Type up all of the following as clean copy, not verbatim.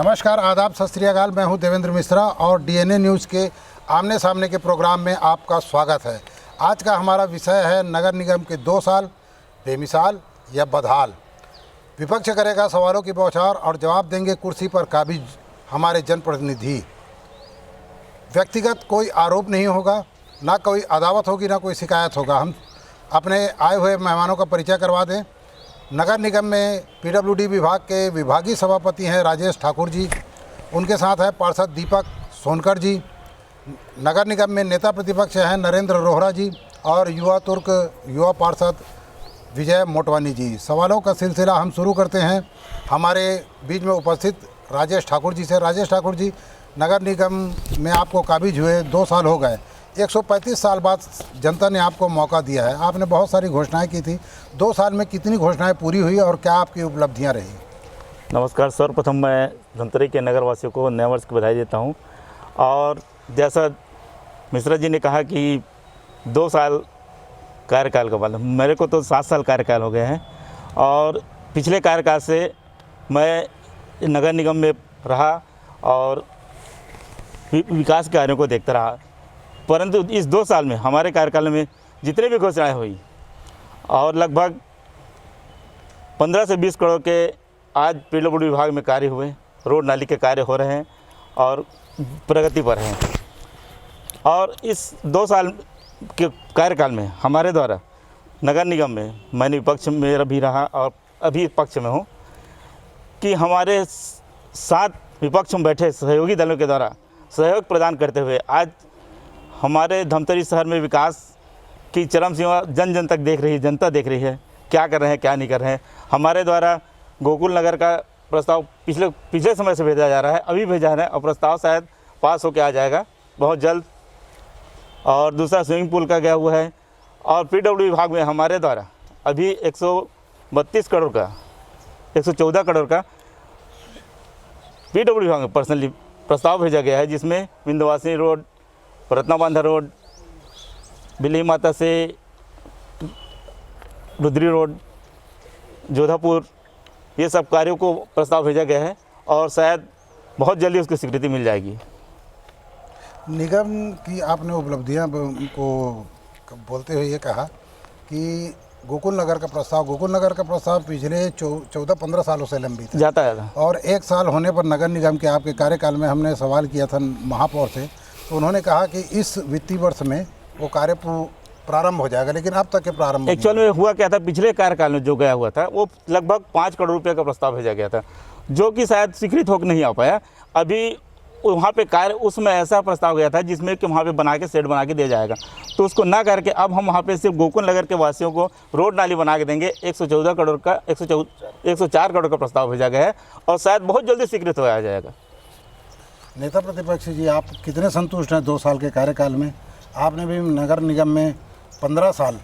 नमस्कार, आदाब, सत श्री अकाल। मैं हूं देवेंद्र मिश्रा और डीएनए न्यूज़ के आमने सामने के प्रोग्राम में आपका स्वागत है। आज का हमारा विषय है नगर निगम के 2 साल बेमिसाल या बदहाल। विपक्ष करेगा सवालों की बौछार और जवाब देंगे कुर्सी पर काबिज हमारे जनप्रतिनिधि। व्यक्तिगत कोई आरोप नहीं होगा, ना कोई अदावत होगी, ना कोई शिकायत होगा। हम अपने आए हुए मेहमानों का परिचय करवा दें। नगर निगम में पीडब्ल्यूडी विभाग के विभागीय सभापति हैं राजेश ठाकुर जी, उनके साथ है पार्षद दीपक सोनकर जी। नगर निगम में नेता प्रतिपक्ष हैं नरेंद्र रोहरा जी और युवा तुर्क युवा पार्षद विजय मोटवानी जी। सवालों का सिलसिला हम शुरू करते हैं हमारे बीच में उपस्थित राजेश ठाकुर जी से। राजेश ठाकुर जी, नगर निगम में आपको काबिज हुए 2 साल हो गए। 135 साल बाद जनता ने आपको मौका दिया है। आपने बहुत सारी घोषणाएं की थी। 2 साल में कितनी घोषणाएं पूरी हुई और क्या आपकी उपलब्धियां रही? नमस्कार। सर्वप्रथम मैं धमतरी के नगरवासियों को नए वर्ष की बधाई देता हूं। और जैसा मिश्रा जी ने कहा कि 2 साल कार्यकाल का बाद, मेरे को तो 7 साल कार्यकाल हो गए हैं और पिछले कार्यकाल से मैं नगर निगम में रहा और विकास कार्यों को देखता रहा। परंतु इस 2 साल में हमारे कार्यकाल में जितने भी घोषणाएं हुई और लगभग 15 से 20 करोड़ के आज पीडब्ल्यूडी विभाग में कार्य हुए, रोड नाली के कार्य हो रहे हैं और प्रगति पर हैं। और इस 2 साल के कार्यकाल में हमारे द्वारा नगर निगम में मैंने विपक्ष में भी रहा और अभी पक्ष में हूँ कि हमारे साथ विपक्ष में बैठे सहयोगी दलों के द्वारा सहयोग प्रदान करते हुए आज हमारे धमतरी शहर में विकास की चरम सीमा जन जन तक देख रही है, जनता देख रही है क्या कर रहे हैं क्या नहीं कर रहे हैं। हमारे द्वारा गोकुल नगर का प्रस्ताव पिछले समय से भेजा जा रहा है, अभी भेजा है और प्रस्ताव शायद पास होकर आ जाएगा बहुत जल्द। और दूसरा स्विमिंग पूल का गया हुआ है। और पीडब्ल्यू विभाग में हमारे द्वारा अभी 132 करोड़ का 114 करोड़ का पीडब्ल्यू विभाग में पर्सनली प्रस्ताव भेजा गया है, जिसमें विंध्यवासिनी रोड, रत्नाबांधा रोड, बिल्ली माता से रुद्री रोड, जोधापुर, ये सब कार्यों को प्रस्ताव भेजा गया है और शायद बहुत जल्दी उसकी स्वीकृति मिल जाएगी। निगम की आपने उपलब्धियां को बोलते हुए ये कहा कि गोकुल नगर का प्रस्ताव पिछले 14-15 सालों से लंबित है जाता है और 1 साल होने पर नगर निगम के आपके कार्यकाल में हमने सवाल किया था महापौर से, तो उन्होंने कहा कि इस वित्तीय वर्ष में वो कार्य प्रारंभ हो जाएगा, लेकिन अब तक के प्रारंभ एक्चुअल में हुआ क्या था, पिछले कार्यकाल में जो गया हुआ था वो लगभग 5 करोड़ रुपये का प्रस्ताव भेजा गया था, जो कि शायद स्वीकृत होकर नहीं आ पाया। अभी वहाँ पे कार्य उसमें ऐसा प्रस्ताव गया था जिसमें कि वहाँ पे बना के सेट बना के दिया जाएगा, तो उसको ना करके अब हम वहाँ पे सिर्फ गोकुल नगर के वासियों को रोड नाली बना के देंगे। 114 करोड़ का 104 करोड़ का प्रस्ताव भेजा गया है और शायद बहुत जल्दी स्वीकृत हो जाएगा। नेता प्रतिपक्ष जी, आप कितने संतुष्ट हैं 2 साल के कार्यकाल में? आपने भी नगर निगम में 15 साल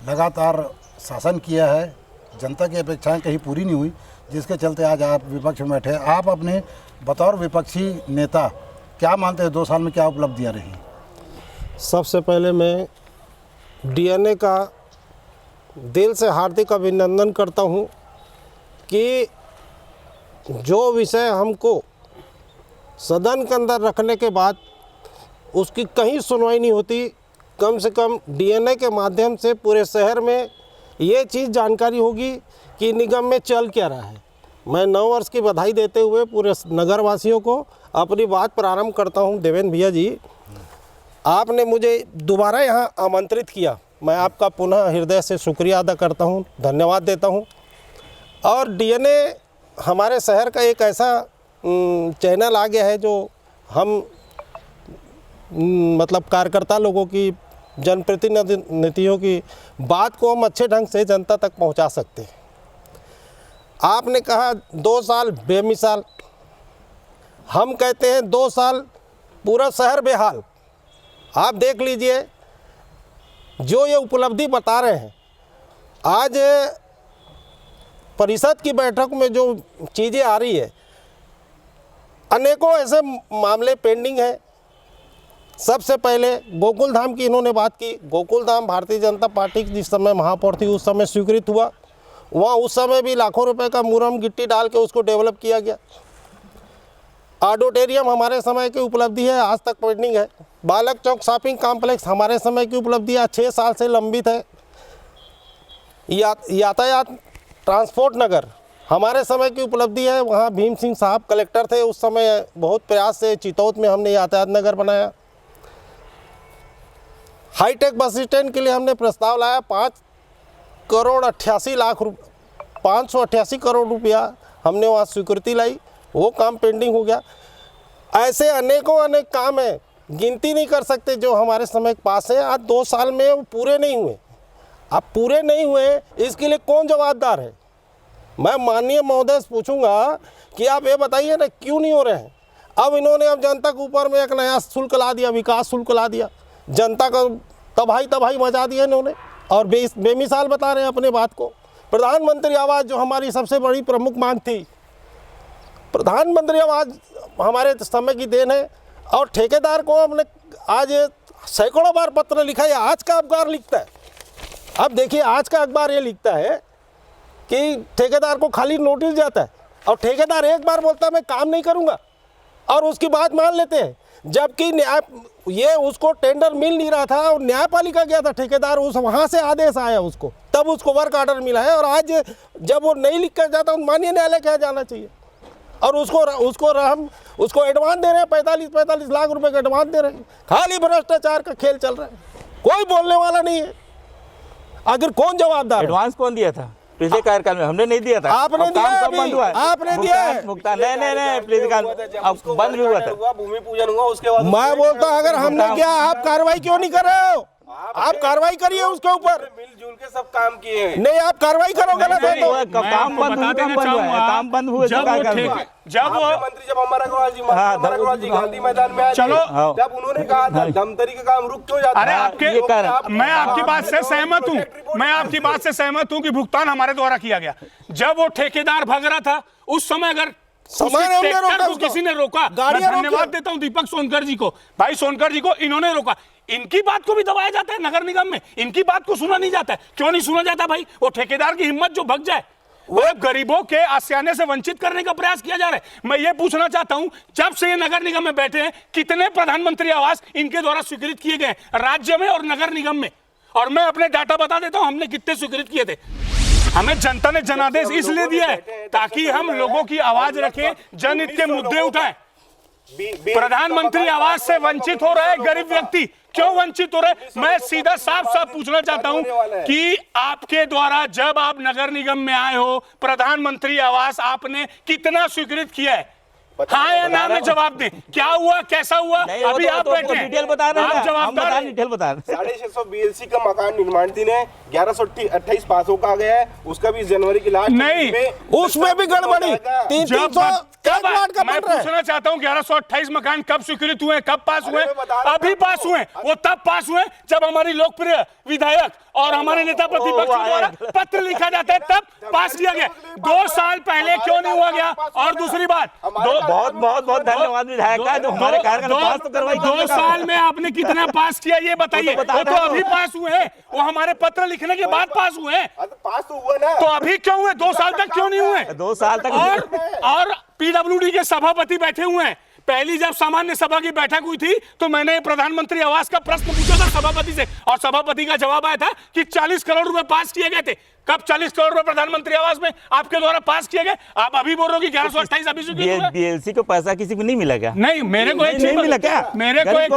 लगातार शासन किया है, जनता की अपेक्षाएं कहीं पूरी नहीं हुई, जिसके चलते आज आप विपक्ष में बैठे। आप अपने बतौर विपक्षी नेता क्या मानते हैं 2 साल में क्या उपलब्धियां रही? सबसे पहले मैं डीएनए का दिल से हार्दिक अभिनंदन करता हूं कि जो विषय हमको सदन के अंदर रखने के बाद उसकी कहीं सुनवाई नहीं होती, कम से कम डीएनए के माध्यम से पूरे शहर में ये चीज़ जानकारी होगी कि निगम में चल क्या रहा है। मैं 9 वर्ष की बधाई देते हुए पूरे नगरवासियों को अपनी बात प्रारंभ करता हूं। देवेंद्र भैया जी, आपने मुझे दोबारा यहाँ आमंत्रित किया, मैं आपका पुनः हृदय से शुक्रिया अदा करता हूं, धन्यवाद देता हूं। और डीएनए हमारे शहर का एक ऐसा चैनल आ गया है जो हम मतलब कार्यकर्ता लोगों की, जनप्रतिनिधियों की बात को हम अच्छे ढंग से जनता तक पहुंचा सकते हैं। आपने कहा 2 साल बेमिसाल, हम कहते हैं 2 साल पूरा शहर बेहाल। आप देख लीजिए जो ये उपलब्धि बता रहे हैं, आज परिषद की बैठक में जो चीज़ें आ रही है, अनेकों ऐसे मामले पेंडिंग हैं। सबसे पहले गोकुल धाम की इन्होंने बात की। गोकुल धाम भारतीय जनता पार्टी की जिस समय महापौर थी उस समय स्वीकृत हुआ। वहाँ उस समय भी लाखों रुपए का मुरम गिट्टी डाल के उसको डेवलप किया गया। ऑडिटोरियम हमारे समय की उपलब्धि है, आज तक पेंडिंग है। बालक चौक शॉपिंग कॉम्प्लेक्स हमारे समय की उपलब्धि है, 6 साल से लंबित है। यातायात ट्रांसपोर्ट नगर हमारे समय की उपलब्धि है, वहाँ भीम सिंह साहब कलेक्टर थे उस समय, बहुत प्रयास से चितौत में हमने यातायात नगर बनाया। हाईटेक बस स्टैंड के लिए हमने प्रस्ताव लाया, 588 करोड़ रुपया हमने वहाँ स्वीकृति लाई, वो काम पेंडिंग हो गया। ऐसे अनेकों अनेक काम हैं, गिनती नहीं कर सकते जो हमारे समय के पास है। आज 2 साल में वो पूरे नहीं हुए। अब पूरे नहीं हुए, इसके लिए कौन जवाबदार है? मैं माननीय महोदय से पूछूंगा कि आप ये बताइए ना, क्यों नहीं हो रहे हैं? अब इन्होंने अब जनता के ऊपर में एक नया शुल्क ला दिया, विकास शुल्क ला दिया, जनता का तबाही मचा दिया इन्होंने, और बेमिसाल बता रहे हैं अपने बात को। प्रधानमंत्री आवास जो हमारी सबसे बड़ी प्रमुख मांग थी, प्रधानमंत्री आवास हमारे समय की देन है, और ठेकेदार को हमने आज सैकड़ों बार पत्र लिखा है। आज का अखबार लिखता है, अब देखिए आज का अखबार ये लिखता है कि ठेकेदार को खाली नोटिस जाता है, और ठेकेदार एक बार बोलता है मैं काम नहीं करूंगा, और उसकी बात मान लेते हैं। जबकि ये उसको टेंडर मिल नहीं रहा था, और न्यायपालिका गया था ठेकेदार, उस वहाँ से आदेश आया उसको, तब उसको वर्क ऑर्डर मिला है। और आज जब वो नहीं लिख कर जाता, माननीय न्यायालय क्या जाना चाहिए, और हम उसको एडवांस दे रहे हैं, 45 लाख रुपए का एडवांस दे रहे हैं। खाली भ्रष्टाचार का खेल चल रहा है, कोई बोलने वाला नहीं है। आखिर कौन जवाबदार है? एडवांस कौन दिया था? पिछले कार्यकाल में हमने नहीं दिया था। आपने अब दिया काम है, कब बंद हुआ है? आपने दिया है। भुगतान नहीं पिछले काल अब बंद भी हुआ था, भूमि पूजन हुआ, उसके बाद मैं बोलता हूं अगर हमने किया, आप कार्रवाई क्यों नहीं कर रहे हो? आप कार्रवाई करिए उसके ऊपर। मिलजुल के सब काम किए हैं। नहीं, आप कार्रवाई करो, गलत है तो। काम बंद हुआ, काम बंद हुआ। जब मंत्री जब अमर अग्रवाल जी गांधी मैदान में आए चलो, तब उन्होंने कहा था धमतरी का काम रुक क्यों जाता अरे है? मैं आपकी बात से सहमत हूँ, कि भुगतान हमारे द्वारा किया गया। जब वो ठेकेदार भाग रहा था उस समय अगर किसी ने रोका, मैं धन्यवाद देता हूँ दीपक सोनकर जी को, भाई सोनकर जी को, इन्होंने रोका। इनकी बात को भी दबाया जाता है नगर निगम में, इनकी बात को सुना नहीं जाता है। क्यों नहीं सुना जाता भाई? वो ठेकेदार की हिम्मत जो भग जाए, वो गरीबों के आसियाने से वंचित करने का प्रयास किया जा रहा है। मैं ये पूछना चाहता हूं, जब से ये नगर निगम में बैठे हैं, कितने प्रधानमंत्री आवास इनके द्वारा स्वीकृत किए गए राज्य में और नगर निगम में? और मैं अपने डाटा बता देता हूं, हमने कितने स्वीकृत किए थे। हमें जनता ने जनादेश इसलिए दिया है ताकि हम लोगों की आवाज रखें, जनहित के मुद्दे उठाएं। प्रधानमंत्री आवास से वंचित हो रहे गरीब व्यक्ति, क्यों वंचित हो रहे? मैं सीधा साफ पूछना चाहता हूं कि आपके द्वारा जब आप नगर निगम में आए हो, प्रधानमंत्री आवास आपने कितना स्वीकृत किया है? हाँ या ना में जवाब दें। क्या हुआ, कैसा हुआ? अभी आप बैठे हैं, डिटेल बता रहे हैं, आप जवाब डिटेल बता रहे हैं। 650 BLC का मकान निर्माण थी ने 1128 पासों का आ गया है, उसका भी जनवरी की लास्ट नहीं, उसमें भी गड़बड़ी। 300 मैं पूछना चाहता हूँ 1128 मकान कब स्वीकृत हुए, कब पास हुए? अभी पास हुए। वो तब पास हुए जब हमारी लोकप्रिय विधायक और हमारे नेता प्रतिपक्ष द्वारा पत्र लिखा जाता है, तब पास किया गया। 2 साल पहले क्यों नहीं हुआ गया? और दूसरी बात, बहुत धन्यवाद विधायक का जो हमारे कार्यक्रम में पास तो करवाई। 2 साल में आपने कितना पास किया ये बताइए। वो तो अभी पास हुए हैं, वो हमारे पत्र लिखने के बाद पास हुए हैं। पास तो हुआ ना, तो अभी क्यों हुए? 2 साल तक क्यों नहीं हुए? 2 साल तक। और PWD के सभापति बैठे हुए हैं। पहली जब सामान्य सभा की बैठक हुई थी तो मैंने प्रधानमंत्री आवास का प्रश्न पूछा था सभापति से, और सभापति का जवाब आया था कि 40 करोड़ रुपए पास किए गए थे। कब 40 करोड़ रुपए प्रधानमंत्री आवास में आपके द्वारा पास किए गए? आप अभी बोल रहे हो कि 1128 अभी स्वीकृत हुआ। BLC को पैसा किसी को नहीं मिला क्या? नहीं, मेरे को एक चीज मिला क्या? मेरे को एक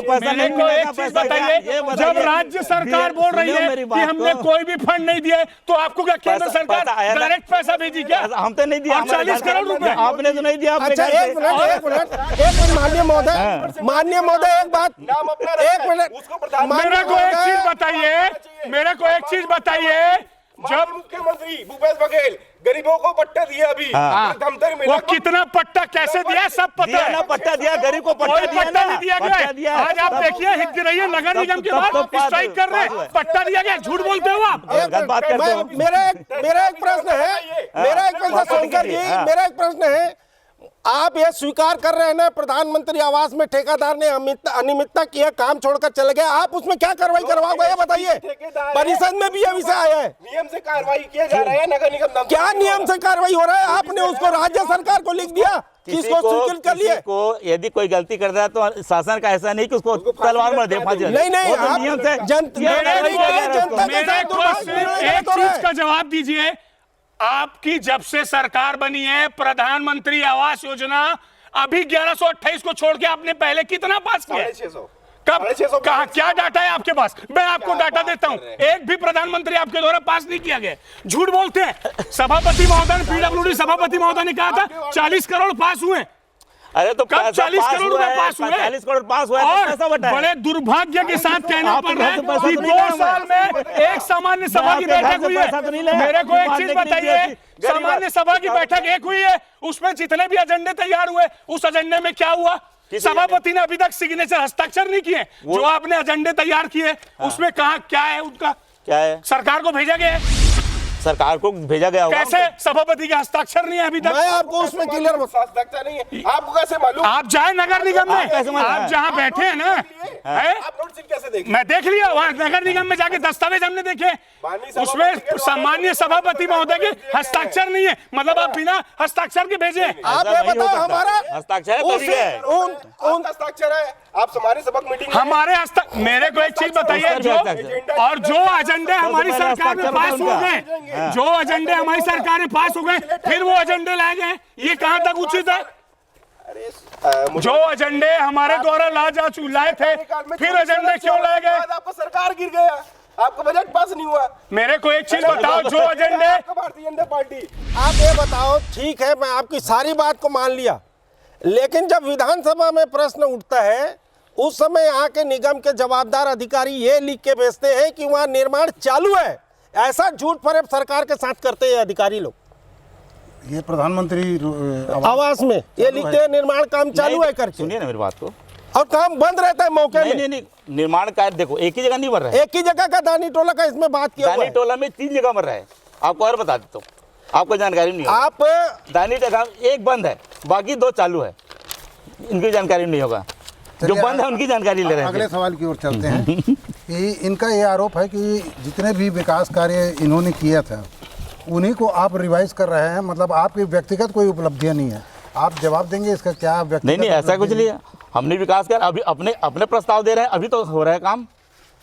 चीज बताइए, जब राज्य सरकार बोल रही है कि हमने कोई भी फंड नहीं दिया है, तो आपको क्या केंद्र सरकार डायरेक्ट पैसा भेजी क्या? हम तो नहीं दिया। 40 करोड़ रुपए आपने तो नहीं दिया। अच्छा, एक मिनट माननीय महोदय, एक बात, एक मिनट, मेरे को एक चीज बताइए, जब मुख्यमंत्री भूपेश बघेल गरीबों को पट्टा दिया अभी, धमतरी में वो कितना पट्टा कैसे दिया सब पता है। ना पट्टा दिया, गरीब को कोई पट्टा नहीं दिया गया। आज आप देखिए हित रहिए, नगर निगम के बाद स्ट्राइक कर रहे हैं, पट्टा दिया गया। झूठ बोलते हो आप। मेरा एक प्रश्न है, सोनकर जी, मेरा एक प्रश्न है। आप ये स्वीकार कर रहे हैं ना, प्रधानमंत्री आवास में ठेकेदार ने अनियमितता किया, काम छोड़कर चले गए, आप उसमें क्या कार्रवाई करवाओगे ये बताइए? परिषद में भी ये विषय आया है, नियम से कार्रवाई किया जा रहा है। नगर निगम क्या नियम से कार्रवाई हो रहा है? आपने उसको राज्य सरकार को लिख दिया, किसी को स्वीकृत कर लिए? को यदि कोई गलती करता है तो शासन का ऐसा नहीं कि उसको तलवार मार दे फांसी। नहीं नहीं, वो तो आप नियम से मेरे को एक चीज का जवाब दीजिए, आपकी जब से सरकार बनी है प्रधानमंत्री आवास योजना अभी 1128 को छोड़ के आपने पहले कितना पास किया? 650। कब? कहा? क्या डाटा है आपके पास? मैं आपको डाटा देता हूं, एक भी प्रधानमंत्री आपके द्वारा पास नहीं किया गया। झूठ बोलते हैं। सभापति महोदय ने, पीडब्ल्यूडी सभापति महोदय ने कहा था 40 करोड़ पास हुए। अरे तो कब 40 करोड़ रुपए पास हुए? 40 करोड़ पास हुआ और बड़े दुर्भाग्य के साथ कहना पड़ रहा है कि 2 साल में एक सामान्य सभा की बैठक हुई है। मेरे को एक चीज बताइए, सामान्य सभा की बैठक एक हुई है, उसमें जितने भी एजेंडे तैयार हुए उस एजेंडे में क्या हुआ? सभापति ने अभी तक सिग्नेचर हस्ताक्षर नहीं किए। जो आपने एजेंडे तैयार किए उसमें कहा क्या है? उनका क्या है? सरकार को भेजा गया है। सरकार को भेजा गया होगा। कैसे? सभापति के हस्ताक्षर नहीं है अभी तक। मैं आपको उसमें क्लियर हस्ताक्षर नहीं है, आपको कैसे मालूम? आप जाए नगर निगम में, आप जहाँ बैठे हैं ना, आप नोट सील कैसे देख? मैं देख लिया वहाँ नगर निगम में जाके दस्तावेज हमने देखे, उसमें सामान्य सभापति महोदय के हस्ताक्षर नहीं है। मतलब आप बिना हस्ताक्षर के भेजे। आप ये बताओ, हमारा हस्ताक्षर हस्ताक्षर है, आप सामान्य सभा मीटिंग हमारे मेरे को एक चीज बताइए, जो एजेंडे हमारी सरकार में पास हो गए, जो एजेंडे हमारी सरकार में पास हो गए, फिर वो एजेंडे लाए गए, ये कहां तक उचित है? जो एजेंडे हमारे द्वारा लाए थे, फिर एजेंडे क्यों लाए गए? आपका सरकार गिर गया, आपका बजट पास नहीं हुआ। मेरे को एक चीज बताओ, जो एजेंडे भारतीय जनता पार्टी, आप ये बताओ, ठीक है मैं आपकी सारी बात को मान लिया, लेकिन जब विधानसभा में प्रश्न उठता है उस समय यहाँ के निगम के जवाबदार अधिकारी ये लिख के भेजते हैं कि वहाँ निर्माण चालू है। ऐसा झूठ फरेब सरकार के साथ करते हैं अधिकारी लोग। ये प्रधानमंत्री आवास में ये लिखते हैं निर्माण काम चालू है करके। सुनिए ना मेरी बात को, और काम बंद रहता है मौके में। नहीं, निर्माण कार्य देखो एक ही जगह नहीं बन रहा है। एक ही जगह का दानी टोला का इसमें बात किया हुआ दानी है। टोला में 3 जगह बन रहा है। आपको और बता देता हूँ, आपको जानकारी नहीं होगा। आप दानी टोला एक बंद है, बाकी 2 चालू है, इनकी जानकारी नहीं होगा। जो बंद है उनकी जानकारी ले रहे हैं। अगले सवाल की ओर चलते हैं कि इनका ये आरोप है कि जितने भी विकास कार्य इन्होंने किया था उन्हीं को आप रिवाइज कर रहे हैं, मतलब आपकी व्यक्तिगत कोई उपलब्धियां नहीं है। आप जवाब देंगे इसका क्या? व्यक्तिगत नहीं ऐसा कुछ नहीं है। हमने विकास कर अभी अपने प्रस्ताव दे रहे हैं, अभी तो हो रहा है काम,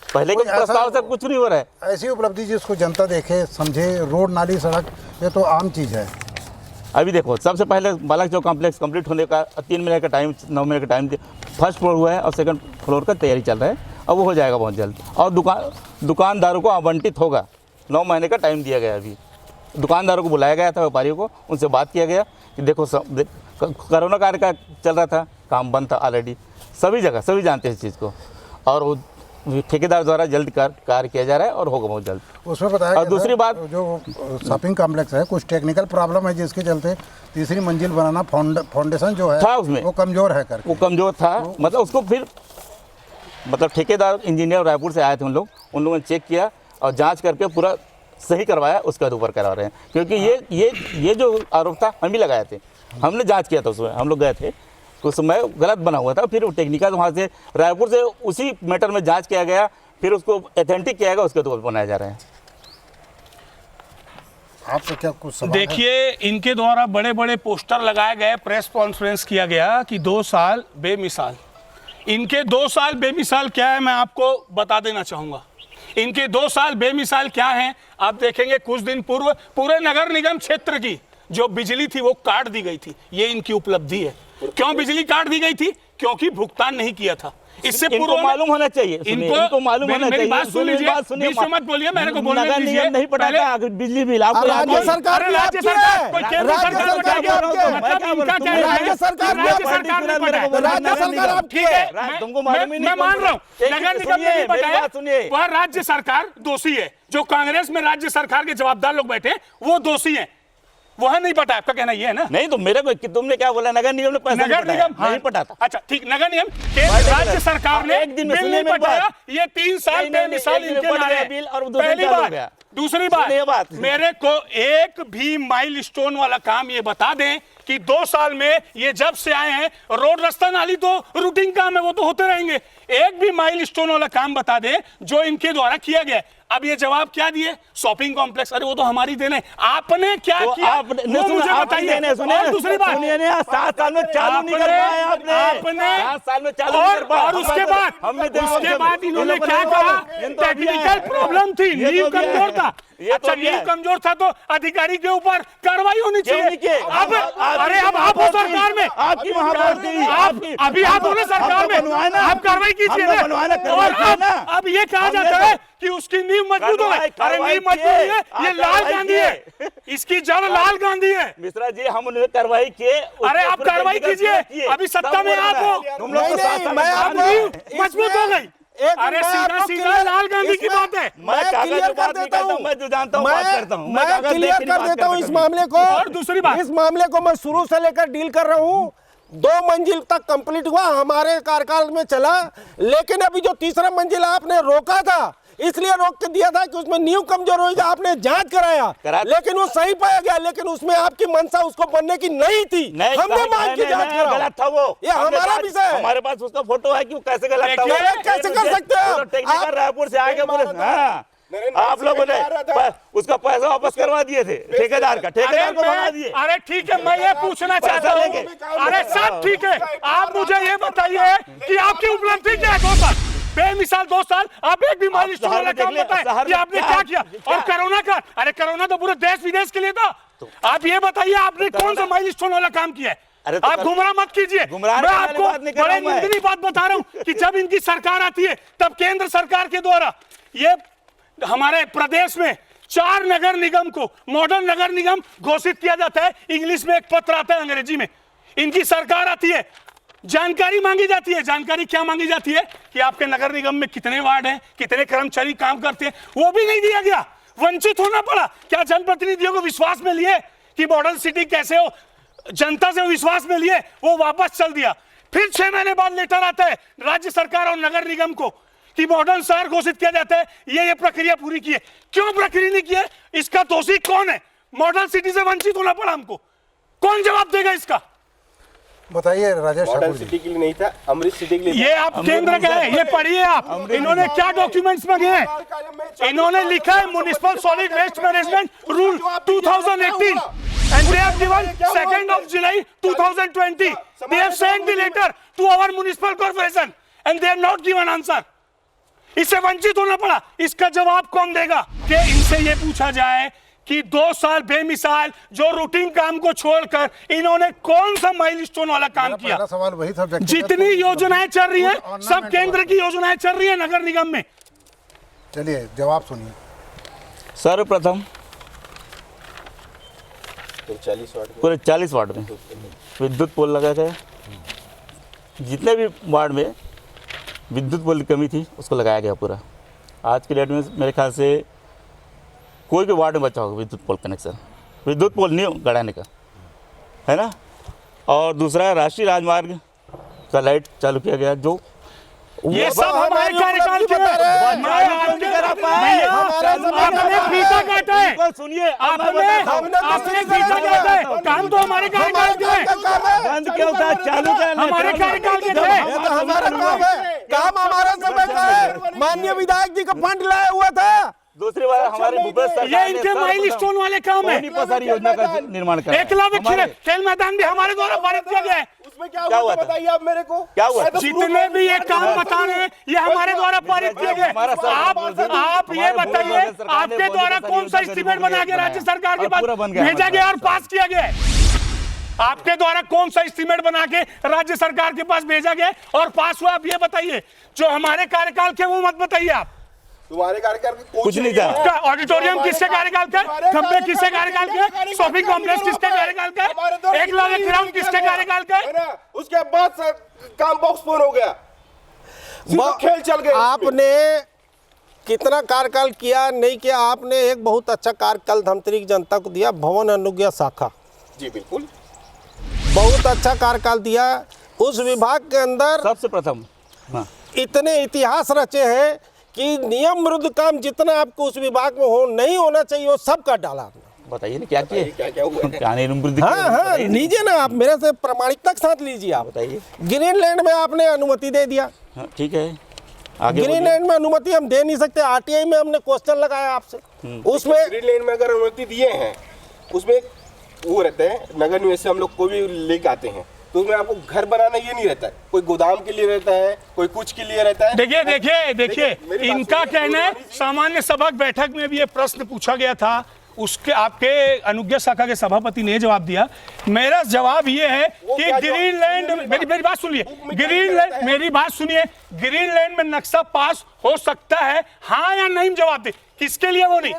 पहले के प्रस्ताव से कुछ नहीं हो रहा है। ऐसी उपलब्धि जिसको जनता देखे समझे, रोड नाली सड़क, ये तो आम चीज़ है। अभी देखो, सबसे पहले बालक चौक कॉम्प्लेक्स कंप्लीट होने का 3 महीने का टाइम, 9 महीने का टाइम, फर्स्ट फ्लोर हुआ है और सेकंड फ्लोर का तैयारी चल रहा है, अब वो हो जाएगा बहुत जल्द। और दुकानदारों को आवंटित होगा, 9 महीने का टाइम दिया गया। अभी दुकानदारों को बुलाया गया था, व्यापारियों को, उनसे बात किया गया कि देखो कोरोना कार्य का चल रहा था, काम बंद था ऑलरेडी, सभी जगह सभी जानते हैं इस चीज़ को, और वो ठेकेदार द्वारा जल्द कार्य किया जा रहा है और होगा बहुत जल्द। उसमें बताया और दूसरी बात, जो शॉपिंग कॉम्प्लेक्स है कुछ टेक्निकल प्रॉब्लम है जिसके चलते तीसरी मंजिल बनाना फाउंडेशन जो है था उसमें वो कमज़ोर है करके। वो कमज़ोर था, मतलब उसको फिर मतलब ठेकेदार इंजीनियर रायपुर से आए थे उन लोगों ने चेक किया और जांच करके पूरा सही करवाया, उसके बाद ऊपर करा रहे हैं। क्योंकि ये जो आरोप था हम ही लगाए थे, हमने जांच किया था, उसमें हम लोग गए थे, उस समय गलत बना हुआ था। फिर टेक्निकल वहाँ से रायपुर से उसी मैटर में जांच किया गया, फिर उसको ऑथेंटिक किया गया, उसके ऊपर बनाया जा रहा है। आपको क्या कुछ सवाल देखिए, इनके द्वारा बड़े बड़े पोस्टर लगाए गए, प्रेस कॉन्फ्रेंस किया गया कि 2 साल बेमिसाल। इनके 2 साल बेमिसाल क्या है मैं आपको बता देना चाहूँगा। इनके 2 साल बेमिसाल क्या है आप देखेंगे। कुछ दिन पूर्व पूरे नगर निगम क्षेत्र की जो बिजली थी वो काट दी गई थी, ये इनकी उपलब्धि है। क्यों बिजली काट दी गई थी? क्योंकि भुगतान नहीं किया था। इससे इनको मालूम होना चाहिए, इनको मालूम होना चाहिए। मेरी बात सुन लीजिए, बीच में मत बोलिए, मेरे को बोलने दीजिए। नहीं पटाता बिजली बिल आपको राज्य सरकार ने राज्य सरकार कोई केंद्र सरकार तुमको मालूम ही नहीं। मैं मान रहा हूँ नगर निगम ने नहीं पटाया, वह राज्य सरकार दोषी है। जो कांग्रेस में राज्य सरकार के जवाबदार लोग बैठे वो दोषी है, वह नहीं पटा। आपका कहना ये है ना? नहीं तो मेरे को तुमने क्या बोला, नगर निगम ने पैसा नगर निगम नहीं पटाता। अच्छा ठीक, नगर निगम केंद्र राज्य सरकार ने एक दिन में बिल नहीं पटाया, ये 3 साल बेमिसाल इनके नारे बिल। और पहली बात, दूसरी बात, मेरे को एक भी माइलस्टोन वाला काम ये बता दें कि 2 साल में ये जब से आए हैं, रोड रास्ता नाली तो रूटीन काम है, वो तो होते रहेंगे। एक भी माइलस्टोन वाला काम बता दें जो इनके द्वारा किया गया। अब ये जवाब क्या दिए? Shopping complex. अरे वो तो हमारी देन है, आपने क्या तो किया आपने वो मुझे बताइए। और दूसरी बात, 7 साल में चालू नहीं कर पाए आपने 7 साल में चालू नहीं कर पाए। और उसके बाद इन्होंने क्या कहा? टेक्निकल प्रॉब्लम थी, नींव कमजोर था। अच्छा नींव कमजोर था तो अधिकारी के ऊपर कार्रवाई होनी चाहिए। अब अरे अब आप हो सरकार में, आपकी अभी आप हो सरकार में, आप कार्रवाई कीजिए ना। और अब ये कहा जाता है कि उसकी नींव मजबूत हो गई। अरे नींव मजबूत है, ये लाल गांधी है, इसकी जड़ लाल गांधी है। मिश्रा जी हम उन्हें कार्रवाई किए। अरे आप कार्रवाई कीजिए, अभी सत्ता में आप हो, तुम लोग मजबूत हो गई। अरे सीधा सीधा लाल गांधी की बात है। मैं क्लियर कर देता हूं, मैं जो जानता हूं बात करता हूं। मैं क्लियर कर देता हूं इस मामले को। और दूसरी बात, इस मामले को मैं शुरू से लेकर डील कर रहा हूं। 2 मंजिल तक कंप्लीट हुआ, हमारे कार्यकाल में चला, लेकिन अभी जो तीसरा मंजिल आपने रोका था, इसलिए रोक के दिया था कि उसमें नींव कमजोर होगी। आपने जांच कराया लेकिन वो सही पाया गया, लेकिन उसमें आपकी मंशा उसको बनने की नहीं थी। हमने मांग की जांच कराओ, गलत था वो, ये हमारा विषय है। हमारे पास उसका फोटो है कि वो कैसे गलत था। कैसे कर सकते हैं टेक्निकल रायपुर से आगे बोले आप लोगों ने उसका पैसा वापस करवा दिए थे ठेकेदार का, ठेकेदार को भगा दिए। अरे ठीक है, मैं ये पूछना चाहता हूँ, अरे सब ठीक है, आप मुझे ये बताइए कि आपकी उपलब्धि क्या है? 2 साल बेमिसाल 2 साल आप एक भी माइलस्टोन वाला काम बताएं कि आपने क्या किया। और कोरोना का, अरे कोरोना तो पूरे देश विदेश के लिए था। आप ये बताइए आपने कौन सा माइलस्टोन वाला काम किया है? आप गुमराह मत कीजिए। मैं आपको बड़े निंदनीय बात बता रहा हूँ कि जब इनकी सरकार आती है तब केंद्र सरकार के द्वारा ये हमारे प्रदेश में 4 नगर निगम को मॉडल नगर निगम घोषित किया जाता है। इंग्लिश में एक पत्र आता है, अंग्रेजी में। इनकी सरकार आती है, जानकारी मांगी जाती है। जानकारी क्या मांगी जाती है कि आपके नगर निगम में कितने वार्ड हैं, कितने कर्मचारी काम करते हैं, वो भी नहीं दिया गया। वंचित होना पड़ा। क्या जनप्रतिनिधियों को विश्वास में लिए कि मॉडल सिटी कैसे हो, जनता से विश्वास में लिए, वो वापस चल दिया। फिर 6 महीने बाद लेटर आता है राज्य सरकार और नगर निगम को कि मॉडर्न शहर घोषित किया जाता है, ये प्रक्रिया पूरी की है। क्यों प्रक्रिया नहीं की है? इसका दोषी कौन है? मॉडल सिटी से वंचित होना पड़ा हमको। कौन जवाब देगा इसका? बताइए राजेश ठाकुर मॉडल जी। सिटी के लिए नहीं था, अमृत सिटी के लिए। ये आप केंद्र का है, ये पढ़िए आप। इन्होंने क्या डॉक्यूमेंट्स मांगे हैं? इन्होंने लिखा है municipal solid waste management rule 2018 and they have given 2nd of July 2020. They have sent the letter to our municipal corporation and they have not given answer. इससे वंचित होना पड़ा। इसका जवाब कौन देगा? कि इनसे ये पूछा जाए कि 2 साल बेमिसाल जो रूटीन काम को छोड़कर इन्होंने कौन सा माइलस्टोन वाला काम किया? पहला सवाल वही था। जितनी योजनाएं चल रही हैं सब केंद्र की योजनाएं चल रही हैं नगर निगम में। चलिए जवाब सुनिए। सर्वप्रथम पूरे 40 वार्ड में विद्युत पोल लगा गया। जितने भी वार्ड में विद्युत पोल की कमी थी उसको लगाया गया पूरा। आज की डेट में मेरे ख्याल से कोई भी वार्ड में बचा होगा विद्युत पोल कनेक्शन, विद्युत पोल नहीं गड़ाने का, है ना। और दूसरा राष्ट्रीय राजमार्ग का लाइट चालू किया गया। जो ये सब हमारे कार्यकाल के आपने फीता काटा है। सुनिए, आपने फीता काटा है। काम तो हमारे कार्यकाल के हैं। बंद क्यों था? चालू करना हमारे कार्यकाल के थे। ये तो हमारा काम है, काम हमारा समय का है। माननीय विधायक जी का फंड लाया हुआ था। दूसरी बार हमारे भूपेश सरकार ये इनके माइलस्टोन वाले काम है। सारी योजना का निर्माण कर एकलव्य खेल मैदान भी हमारे द्वारा पारित किया गया है। उसमें क्या हुआ था बताइए आप मेरे को। क्या हुआ? जितने भी ये काम बता रहे हैं ये हमारे द्वारा पारित किए गए। आप ये बताइए आपके द्वारा कौन सा एस्टीमेट बना के राज्य सरकार के पास भेजा गया और पास किया गया है? आपके द्वारा कौन सा एस्टीमेट बना के राज्य सरकार के पास भेजा गया और पास हुआ? आप ये बताइए। जो हमारे कार्यकाल के वो मत बताइए आप। तुम्हारे कार्यकाल कुछ नहीं था। ऑडिटोरियम किसके कार्यकाल का? खंबे किसके कार्यकाल के? शॉपिंग कॉम्प्लेक्स किसके कार्यकाल का? एकलव्य ग्राउंड किसके कार्यकाल का? उसके बाद काम पोस्टपोन हो गया, खेल चल गया। आपने कितना कार्यकाल किया नहीं किया? आपने एक बहुत अच्छा कार्यकाल धमतरी की जनता को दिया, भवन अनुज्ञा शाखा। जी बिल्कुल, बहुत अच्छा कार्यकाल दिया। उस विभाग के अंदर सबसे प्रथम इतने इतिहास रचे हैं कि नियम विरुद्ध काम जितना आपको उस विभाग में हो नहीं होना चाहिए वो सब कर डाला आपने। बताइए ना क्या किए? क्या हुआ? हाँ, लीजिए ना आप, मेरे से प्रमाणिकता के साथ लीजिए आप। बताइए। ग्रीनलैंड में आपने अनुमति दे दिया, ठीक है। आगे ग्रीन लैंड में अनुमति हम दे नहीं सकते। आरटीआई में हमने क्वेश्चन लगाया आपसे, उसमें ग्रीन लैंड में अगर अनुमति दिए हैं, उसमें वो रहते हैं नगर निवेश से हम लोग कोई भी लेके आते हैं, तो उसमें आपको घर बनाना ये नहीं रहता है, कोई गोदाम के लिए रहता है, कोई कुछ के लिए रहता है। देखिए देखिए देखिए, मेरी बात इनका सुनिए, कहना है, गुलामी जी। सामान्य सभा बैठक में भी ये प्रश्न पूछा गया था, उसके आपके अनुज्ञा शाखा के सभापति ने जवाब दिया। मेरा जवाब ये है कि क्या ग्रीन जवाब? लैंड, मेरी बात सुनिए, ग्रीन लैंड, मेरी बात सुनिए, ग्रीन लैंड में नक्शा पास हो सकता है, हाँ या नहीं जवाब दे। किसके लिए वो नहीं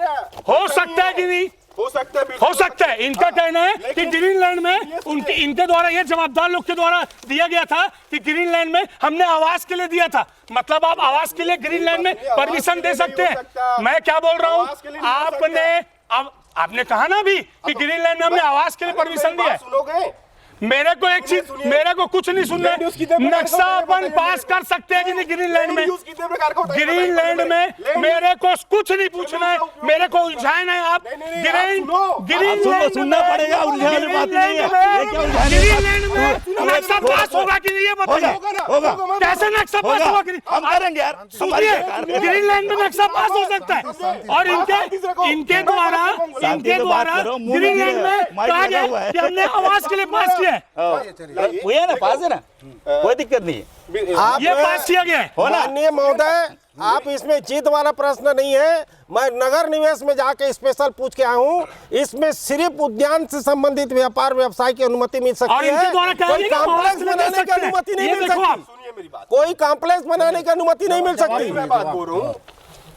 हो सकता है कि नहीं हो सकता है, हो सकता है। इनका कहना है कि लेकिन ग्रीन लैंड में उनके इनके द्वारा ये जवाबदार लोग के द्वारा दिया गया था कि ग्रीन लैंड में हमने आवास के लिए दिया था। मतलब आप आवास के लिए ग्रीन लैंड में परमिशन दे सकते हैं। मैं क्या बोल रहा हूँ, आपने कहा ना अभी कि ग्रीन लैंड में हमने आवास के लिए परमिशन दिया है। सुनोगे? मेरे को एक चीज, मेरे को कुछ नहीं सुनना है। नक्शा अपन पास कर सकते हैं कि नहीं ग्रीन लैंड में? ग्रीन लैंड में मेरे को कुछ नहीं पूछना है, मेरे को उलझाए ना आप। ग्रीन लैंड सुनना पड़ेगा, उलझाने वाली बात नहीं है। ये क्या उलझाने की ग्रीन लैंड में नक्शा पास होगा कि नहीं ये बताइए। होगा, कैसे नक्शा पास होगा कि नहीं? हम करेंगे यार। सुनिए, ग्रीन लैंड में नक्शा पास हो सकता है और इनके द्वारा ग्रीन लैंड में कहा गया कि हमने आवास के लिए पास किया है। वो है ना, पास है ना, कोई दिक्कत नहीं है। आप ये पास किया गया है। माननीय महोदय, आप इसमें जीत वाला प्रश्न नहीं है। मैं नगर निवेश में जाके स्पेशल पूछ के आया हूँ। इसमें सिर्फ उद्यान से संबंधित व्यापार व्यवसाय की अनुमति मिल और सकती इनके है, द्वारा कोई कॉम्प्लेक्स बनाने की अनुमति नहीं मिल सकती। सुनिए मेरी बात, कोई कॉम्प्लेक्स बनाने की अनुमति नहीं मिल सकती। मैं बात बोल रहा हूँ,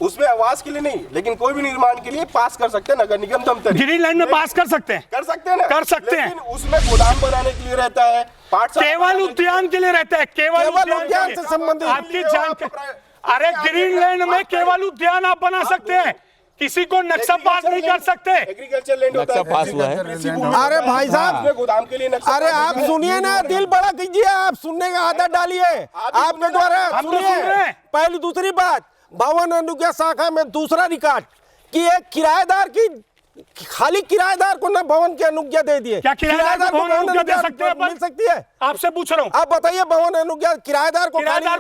उसमें आवास के लिए नहीं, लेकिन कोई भी निर्माण के लिए पास कर सकते हैं नगर निगम दमतरी। ग्रीन लैंड में पास कर सकते हैं, कर सकते हैं ना, कर सकते हैं। लेकिन उसमें गोदाम बनाने के लिए रहता है, पाठशाला केवल उद्यान के लिए रहता है, केवल उद्यान से संबंधित। आपकी जानकारी। अरे ग्रीन लैंड में केवल उद्यान आप बना सकते हैं, किसी को नक्शा पास नहीं कर सकते। एग्रीकल्चर लैंड होता है, नक्शा पास हुआ है। अरे भाई साहब, उसमें गोदाम के लिए नक्शा अरे पास आप होता है। सुनिए ना, दिल बड़ा कीजिए, आप सुनने का आदत डालिए। आपके द्वारा हम तो सुन रहे सुनिए। हैं। पहली दूसरी बात, भवन अनुज्ञा शाखा में दूसरा रिकॉर्ड कि एक किराएदार की, खाली किराएदार को ना भवन की अनुज्ञा दे दिए। क्या किराएदार को भवन अनुज्ञा दे सकते हैं? मिल सकती है? आपसे पूछ रहा हूँ। आप बताइए, भवन अनुज्ञा किराएदार को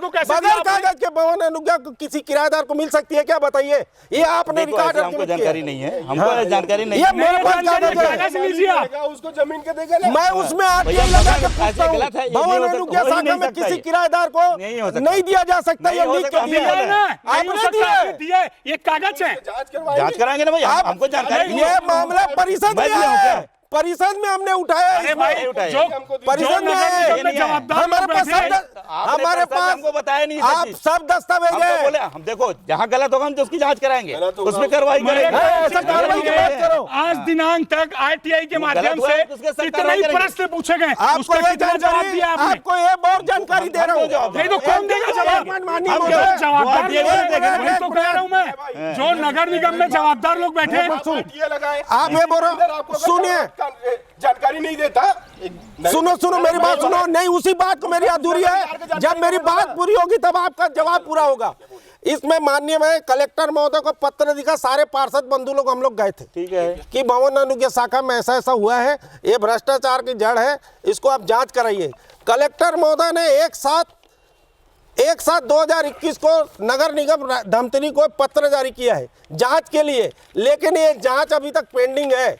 कैसे बगैर कागज के भवन अनुज्ञा किसी किराएदार को मिल सकती है क्या? बताइए। ये आपने देखो, रिकॉर्ड ऐसे हमको जानकारी नहीं है, हमको जानकारी नहीं ये है। मेरे पास कागज है। कागज लीजिए आप। उसको जमीन के देगा ना। मैं उसमें आरटीआई लगा के पूछता हूं, गलत है, ये भवन नहीं हो सकता, अनुज्ञा हो ही शाखा नहीं में सकता किसी ये। किराएदार को नहीं हो सकता। नहीं दिया जा सकता। नहीं ये हो लिख सकता, के दिया दिया है ना, नहीं हो आपने सकता, दिया है। दिया है। ये कागज है। जांच करवाएंगे। जांच कराएंगे ना भाई, हमको जानकारी ये मामला परिषद में मैं दिया हूं है, क्या? परिषद में हमने उठाया है अरे इसमें। भाई, उठाए। जो परिषद में है। नगर निगम में जवाबदार हमारे लोग पास बैठे हैं। हमारे पास हमको बताया नहीं आप सच्ची। सब दस्तावेज हम तो है। बोले, हम देखो जहाँ गलत होगा हम तो उसकी जांच कराएंगे, गलत होगा, उसमें कार्रवाई करेंगे। ऐसा कार्रवाई की बात करो। आज दिनांक तक आरटीआई के माध्यम हुआ से है तो उसके साथ कितने कार्रवाई करेंगे। प्रश्न पूछे गए, आपको उसका ये कितना जवाब जानकारी, दिया आपने? आपको ये बहुत जानकारी दे रहा हूँ। नहीं तो कौन देगा जवाब? माननीय हम महोदय, क्या- जवाबदार दिए लोग हुए हैं। देखेंगे। वही तो कह रहा हूँ मैं, जो नगर निगम में जवाबदार लोग बैठे हैं। ये लगाए। आप ये बोलो, आपको सुनिए, जानकारी नहीं देता। सुनो मेरी बात सुनो। नहीं, उसी बात को मेरी अधूरी है। जब मेरी बात पूरी होगी तब आपका जवाब पूरा होगा। इसमें माननीय मैं कलेक्टर महोदय को पत्र दिखा, सारे पार्षद बंधु लोग हम लोग गए थे। ठीक है कि भवन अनुज्ञा शाखा में ऐसा ऐसा हुआ है, ये भ्रष्टाचार की जड़ है, इसको आप जांच कराइए। कलेक्टर महोदय ने एक साथ 2021 को नगर निगम धमतरी को पत्र जारी किया है जांच के लिए, लेकिन ये जांच अभी तक पेंडिंग है।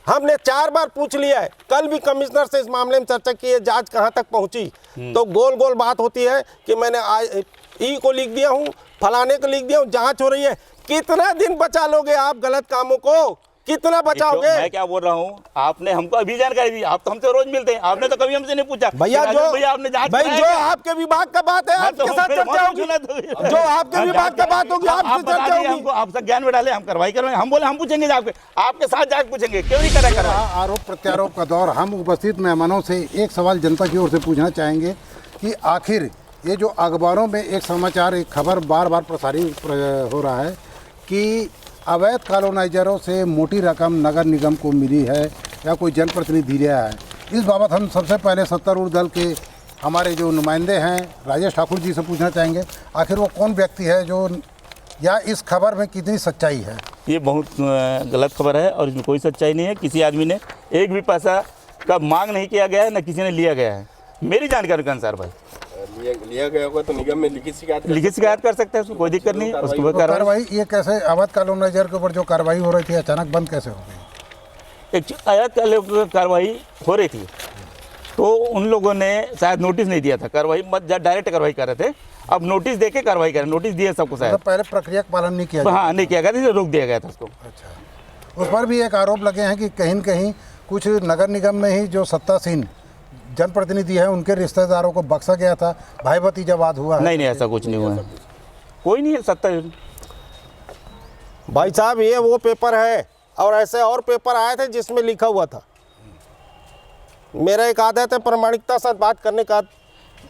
हमने 4 बार पूछ लिया है। कल भी कमिश्नर से इस मामले में चर्चा की है, जांच कहां तक पहुंची। तो गोल गोल बात होती है कि मैंने ई को लिख दिया हूं, फलाने को लिख दिया हूं, जांच हो रही है। कितना दिन बचा लोगे आप गलत कामों को? कितना बचाओगे? मैं क्या बोल रहा हूँ, आपने हमको अभी जानकारी दी, आप तो हमसे रोज मिलते हैं, आपने तो कभी हमसे नहीं पूछा। भैया जो आपने जांच भाई कराई जो क्या? आपके विभाग का बात है आपके साथ चर्चा होगी। जो आपके विभाग का बात होगी आप आपसे बता चर्चा दिए होगी। हमको, आप सब ज्ञान में डाले, हम कार्रवाई करेंगे। हम बोले हम पूछेंगे आपके साथ जांच पूछेंगे, क्यों नहीं करा करा। आरोप प्रत्यारोप का दौर। हम उपस्थित मेहमानों से एक सवाल जनता की ओर से पूछना चाहेंगे कि आखिर ये जो अखबारों में एक समाचार, एक खबर बार बार प्रसारित हो रहा है कि अवैध कॉलोनाइजरों से मोटी रकम नगर निगम को मिली है या कोई जनप्रतिनिधि दिया है, इस बाबत हम सबसे पहले सत्तारूढ़ दल के हमारे जो नुमाइंदे हैं राजेश ठाकुर जी से पूछना चाहेंगे, आखिर वो कौन व्यक्ति है जो, या इस खबर में कितनी सच्चाई है? ये बहुत गलत खबर है और इसमें कोई सच्चाई नहीं है। किसी आदमी ने एक भी पैसा का मांग नहीं किया गया है, न किसी ने लिया गया है, मेरी जानकारी के अनुसार भाई। लिया गया होगा तो निगम में लिखित शिकायत कर सकते हैं, उसमें कोई दिक्कत नहीं है। उसके ऊपर कार्रवाई कार्रवाई ये कैसे अवैध कॉलोनाइजर के ऊपर जो कार्रवाई हो रही थी अचानक बंद कैसे हो गई? एक अवैध कार्रवाई हो रही थी तो उन लोगों ने शायद नोटिस नहीं दिया था, कार्रवाई डायरेक्ट कार्रवाई कर रहे थे, अब नोटिस दे के कार्रवाई करें, नोटिस दिए सबको शायद। मतलब पहले प्रक्रिया का पालन नहीं किया गया? हाँ, नहीं किया गया था, इसलिए रोक दिया गया था उसको। अच्छा, उस पर भी एक आरोप लगे हैं कि कहीं न कहीं कुछ नगर निगम में ही जो सत्तासीन जनप्रतिनिधि है उनके रिश्तेदारों को बख्शा गया था, भाई भतीजावाद हुआ है। नहीं, ऐसा कुछ नहीं हुआ है, कोई नहीं है सत्ता। भाई साहब ये वो पेपर है और ऐसे और पेपर आए थे जिसमें लिखा हुआ था। मेरा एक आदत है प्रामाणिकता से बात करने का,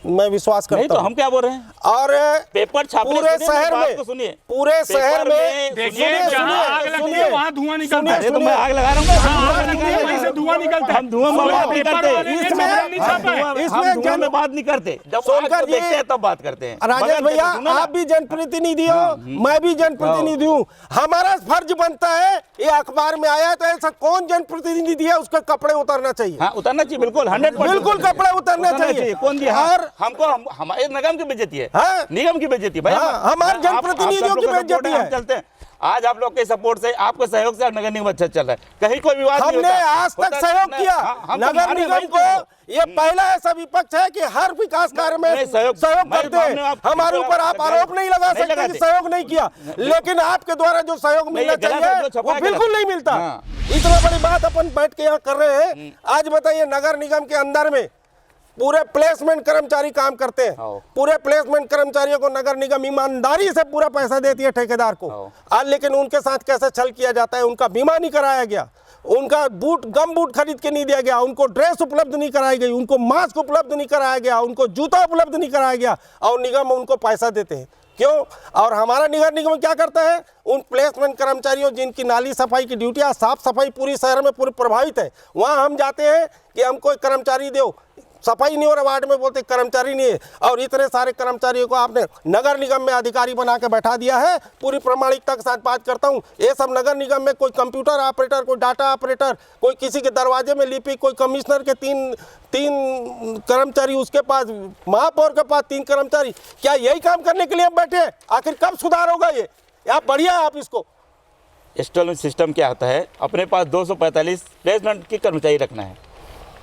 मैं विश्वास करता हूं। नहीं तो हम क्या बोल रहे हैं? और पेपर छापने पूरे शहर में, सुनिए, पूरे शहर में देखिए जहां आग लगती है वहां धुआं निकलता है। तो मैं आग लगा रहा हूँ, वहीं से धुआं निकलता है। हम धुआं में बात नहीं करते, इसमें धुआं में बात नहीं करते, जब सोनकर जी देखते हैं तब बात करते हैं। राजेश भैया आप भी जनप्रतिनिधि हो, मैं भी जनप्रतिनिधि हूँ, हमारा फर्ज बनता है, ये अखबार में आया तो ऐसा कौन जनप्रतिनिधि है उसके कपड़े उतरना चाहिए। हाँ, उतरना चाहिए, बिल्कुल 100% बिल्कुल कपड़े उतरना चाहिए। कौन दिया? और हमको हमारे निगम की बेइज्जती है, हाँ? निगम की बेइज्जती भाई, हमारे जनप्रतिनिधियों की बेइज्जती है। चलते हैं आज आप लोग के सपोर्ट से, आपके सहयोग से नगर निगम अच्छा चल रहा है, कहीं कोई विवाद नहीं हमने होता। आज तक सहयोग किया नगर निगम को। ये पहला ऐसा विपक्ष है कि हर विकास कार्य में सहयोग करते हैं, हमारे ऊपर आप आरोप नहीं लगा सकते कि सहयोग नहीं किया, लेकिन आपके द्वारा जो सहयोग मिलना चाहिए वो बिल्कुल नहीं मिलता। इतना बड़ी बात अपन बैठ के यहाँ कर रहे हैं। आज बताइए नगर निगम के अंदर में पूरे प्लेसमेंट कर्मचारी काम करते हैं, पूरे प्लेसमेंट कर्मचारियों को नगर निगम ईमानदारी से पूरा पैसा देती है ठेकेदार को। आज लेकिन उनके साथ कैसे छल किया जाता है, उनका बीमा नहीं कराया गया, उनका गम बूट खरीद के नहीं दिया गया, उनको ड्रेस उपलब्ध नहीं कराई गई, उनको मास्क उपलब्ध नहीं कराया गया, उनको जूता उपलब्ध नहीं कराया गया, और निगम उनको पैसा देते हैं। क्यों? और हमारा नगर निगम क्या करता है, उन प्लेसमेंट कर्मचारियों जिनकी नाली सफाई की ड्यूटियाँ, साफ सफाई पूरी शहर में पूरी प्रभावित है, वहाँ हम जाते हैं कि हमको एक कर्मचारी दो, सफाई नहीं हो रहा, वार्ड में बोलते कर्मचारी नहीं है, और इतने सारे कर्मचारियों को आपने नगर निगम में अधिकारी बना के बैठा दिया है। पूरी प्रामाणिकता के साथ बात करता हूँ, ये सब नगर निगम में कोई कंप्यूटर ऑपरेटर, कोई डाटा ऑपरेटर, कोई किसी के दरवाजे में लिपि, कोई कमिश्नर के तीन कर्मचारी, उसके पास महापौर के पास 3 कर्मचारी, क्या यही काम करने के लिए आप बैठे हैं? आखिर कब सुधार होगा ये? आप बढ़िया आप इसको इंस्टॉलमेंट सिस्टम क्या होता है, अपने पास 245 प्लेसमेंट के कर्मचारी रखना है,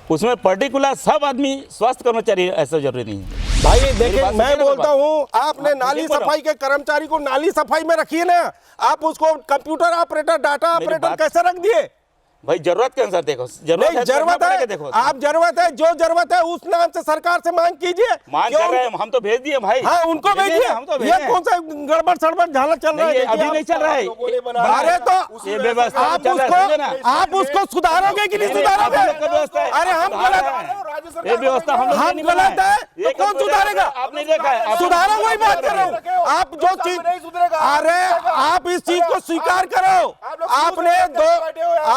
उसमें पर्टिकुलर सब आदमी स्वास्थ्य कर्मचारी ऐसा जरूरी नहीं है भाई। देखिए मैं बोलता हूँ, आपने नाली सफाई के कर्मचारी को नाली सफाई में रखिए ना, आप उसको कंप्यूटर ऑपरेटर, डाटा ऑपरेटर कैसे रख दिए? भाई जरूरत के अनुसार देखो, जरूरत है, देखो आप जरूरत है, जो जरूरत है उस नाम से सरकार से मांग कीजिए। मांग कर रहे हैं हम, तो भेज दिए भाई। हाँ, उनको भेजिए। हम तो ये कौन सा गड़बड़ सड़बड़ झाला चल रहा है? अभी नहीं चल रहा है, अरे तो ये व्यवस्था आप उसको सुधारोगे कि नहीं सुधारोगे? अरे हम गलत, ये व्यवस्था हम गलत है तो कौन सुधारेगा? आपने देखा है, सुधारो, वही बात कर रहा हूँ। आप जो चीज, अरे आप इस चीज को स्वीकार करो।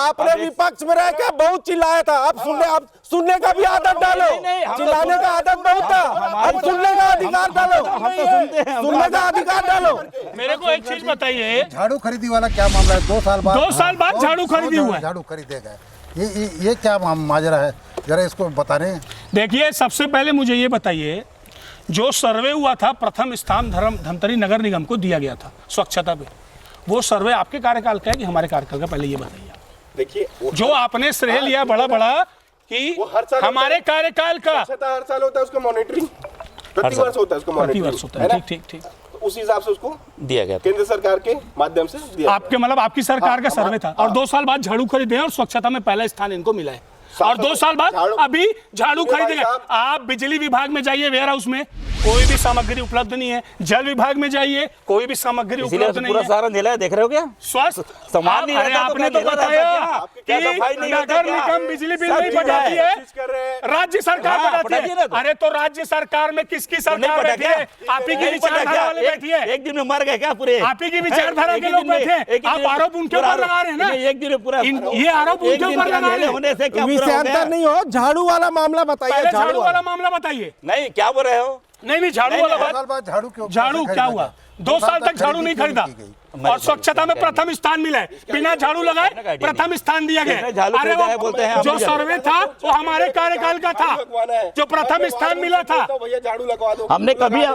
आपने विपक्ष में रह के बहुत चिल्लाया था, अब सुनने का भी आदत डालो, चिल्लाने का आदत बहुत था, अब सुनने का अधिकार डालो, सुनने का अधिकार डालो। मेरे को एक चीज बताइए, झाड़ू खरीदी वाला क्या मामला है? 2 साल बाद, 2 साल बाद झाड़ू खरीदी हुआ है, झाड़ू खरीदे गए, ये क्या माजरा है, जरा इसको बता रहे हैं। देखिए सबसे पहले मुझे ये बताइए, जो सर्वे हुआ था प्रथम स्थान धमतरी नगर निगम को दिया गया था स्वच्छता पे, वो सर्वे आपके कार्यकाल का है कि हमारे कार्यकाल का? पहले ये बताइए। देखिए जो आपने श्रेय लिया बड़ा कि हमारे कार्यकाल का हर साल होता है, उसका मॉनिटरिंग प्रतिवर्ष होता है, उसका प्रतिवर्ष होता है। ठीक उस हिसाब से उसको दिया गया, केंद्र सरकार के माध्यम से दिया। आपके मतलब आपकी सरकार का सर्वे था, और 2 साल बाद झाड़ू खरीदे और स्वच्छता में पहला स्थान इनको मिला है, और 2 साल बाद अभी झाड़ू खरीदेंगे। आप बिजली विभाग में जाइए, वेयर हाउस में कोई भी सामग्री उपलब्ध नहीं है, जल विभाग में जाइए कोई भी सामग्री उपलब्ध नहीं पूरा है, सारा नीला है, देख रहे हो क्या? स्वास्थ्य सामान नहीं रहता, आपने तो बताया कि नगर निगम बिजली बिल नहीं बढ़ाती है, राज्य सरकार बढ़ाती है। अरे तो राज्य सरकार में किसकी सरकार बैठी है? आप ही की विचारधारा वाले बैठी है। एक दिन में मर गए क्या पूरे? आप ही की विचारधारा के लोग बैठे हैं, आप आरोप उनके ऊपर लगा रहे हैं ना? एक दिन में पूरा ये आरोप उनके ऊपर लगा रहे हैं, होने से क्या विषयांतर नहीं हो, झाड़ू वाला मामला बताइए। झाड़ू वाला मामला बताइए। नहीं, क्या बोल रहे हो? नहीं झाड़ू वाला बात, झाड़ू क्यों, झाड़ू क्या हुआ? 2 साल तक झाड़ू नहीं खरीदा, और स्वच्छता में प्रथम स्थान मिला है, बिना झाड़ू लगाए प्रथम स्थान दिया गया। अरे वो जो सर्वे था वो हमारे कार्यकाल का था, जो प्रथम स्थान मिला था। भैया झाड़ू लगवा दो। हमने कभी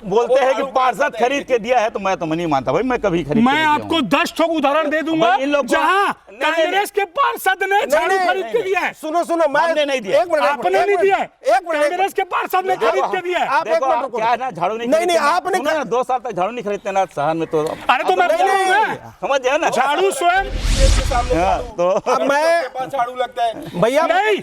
बोलते हैं कि पार्षद खरीद के दिया है, तो मैं तो नहीं मानता भाई, मैं कभी खरीद मैं आपको 10 ठोक उदाहरण दे दूंगा जहां कांग्रेस के पार्षद ने झाड़ू खरीद के दिया है। सुनो सुनो, मैं नहीं दिया, आपने नहीं दिया है, कांग्रेस के पार्षद ने खरीद के दिया है। आप एक मिनट रुको। क्या है ना, झाड़ू नहीं आपने 2 साल तक झाड़ू नहीं खरीदते ना शहर में, तो अरे तो मैं समझ जाए ना, झाड़ू स्वयं तो अब मैं झाड़ू लगता है भैया नहीं,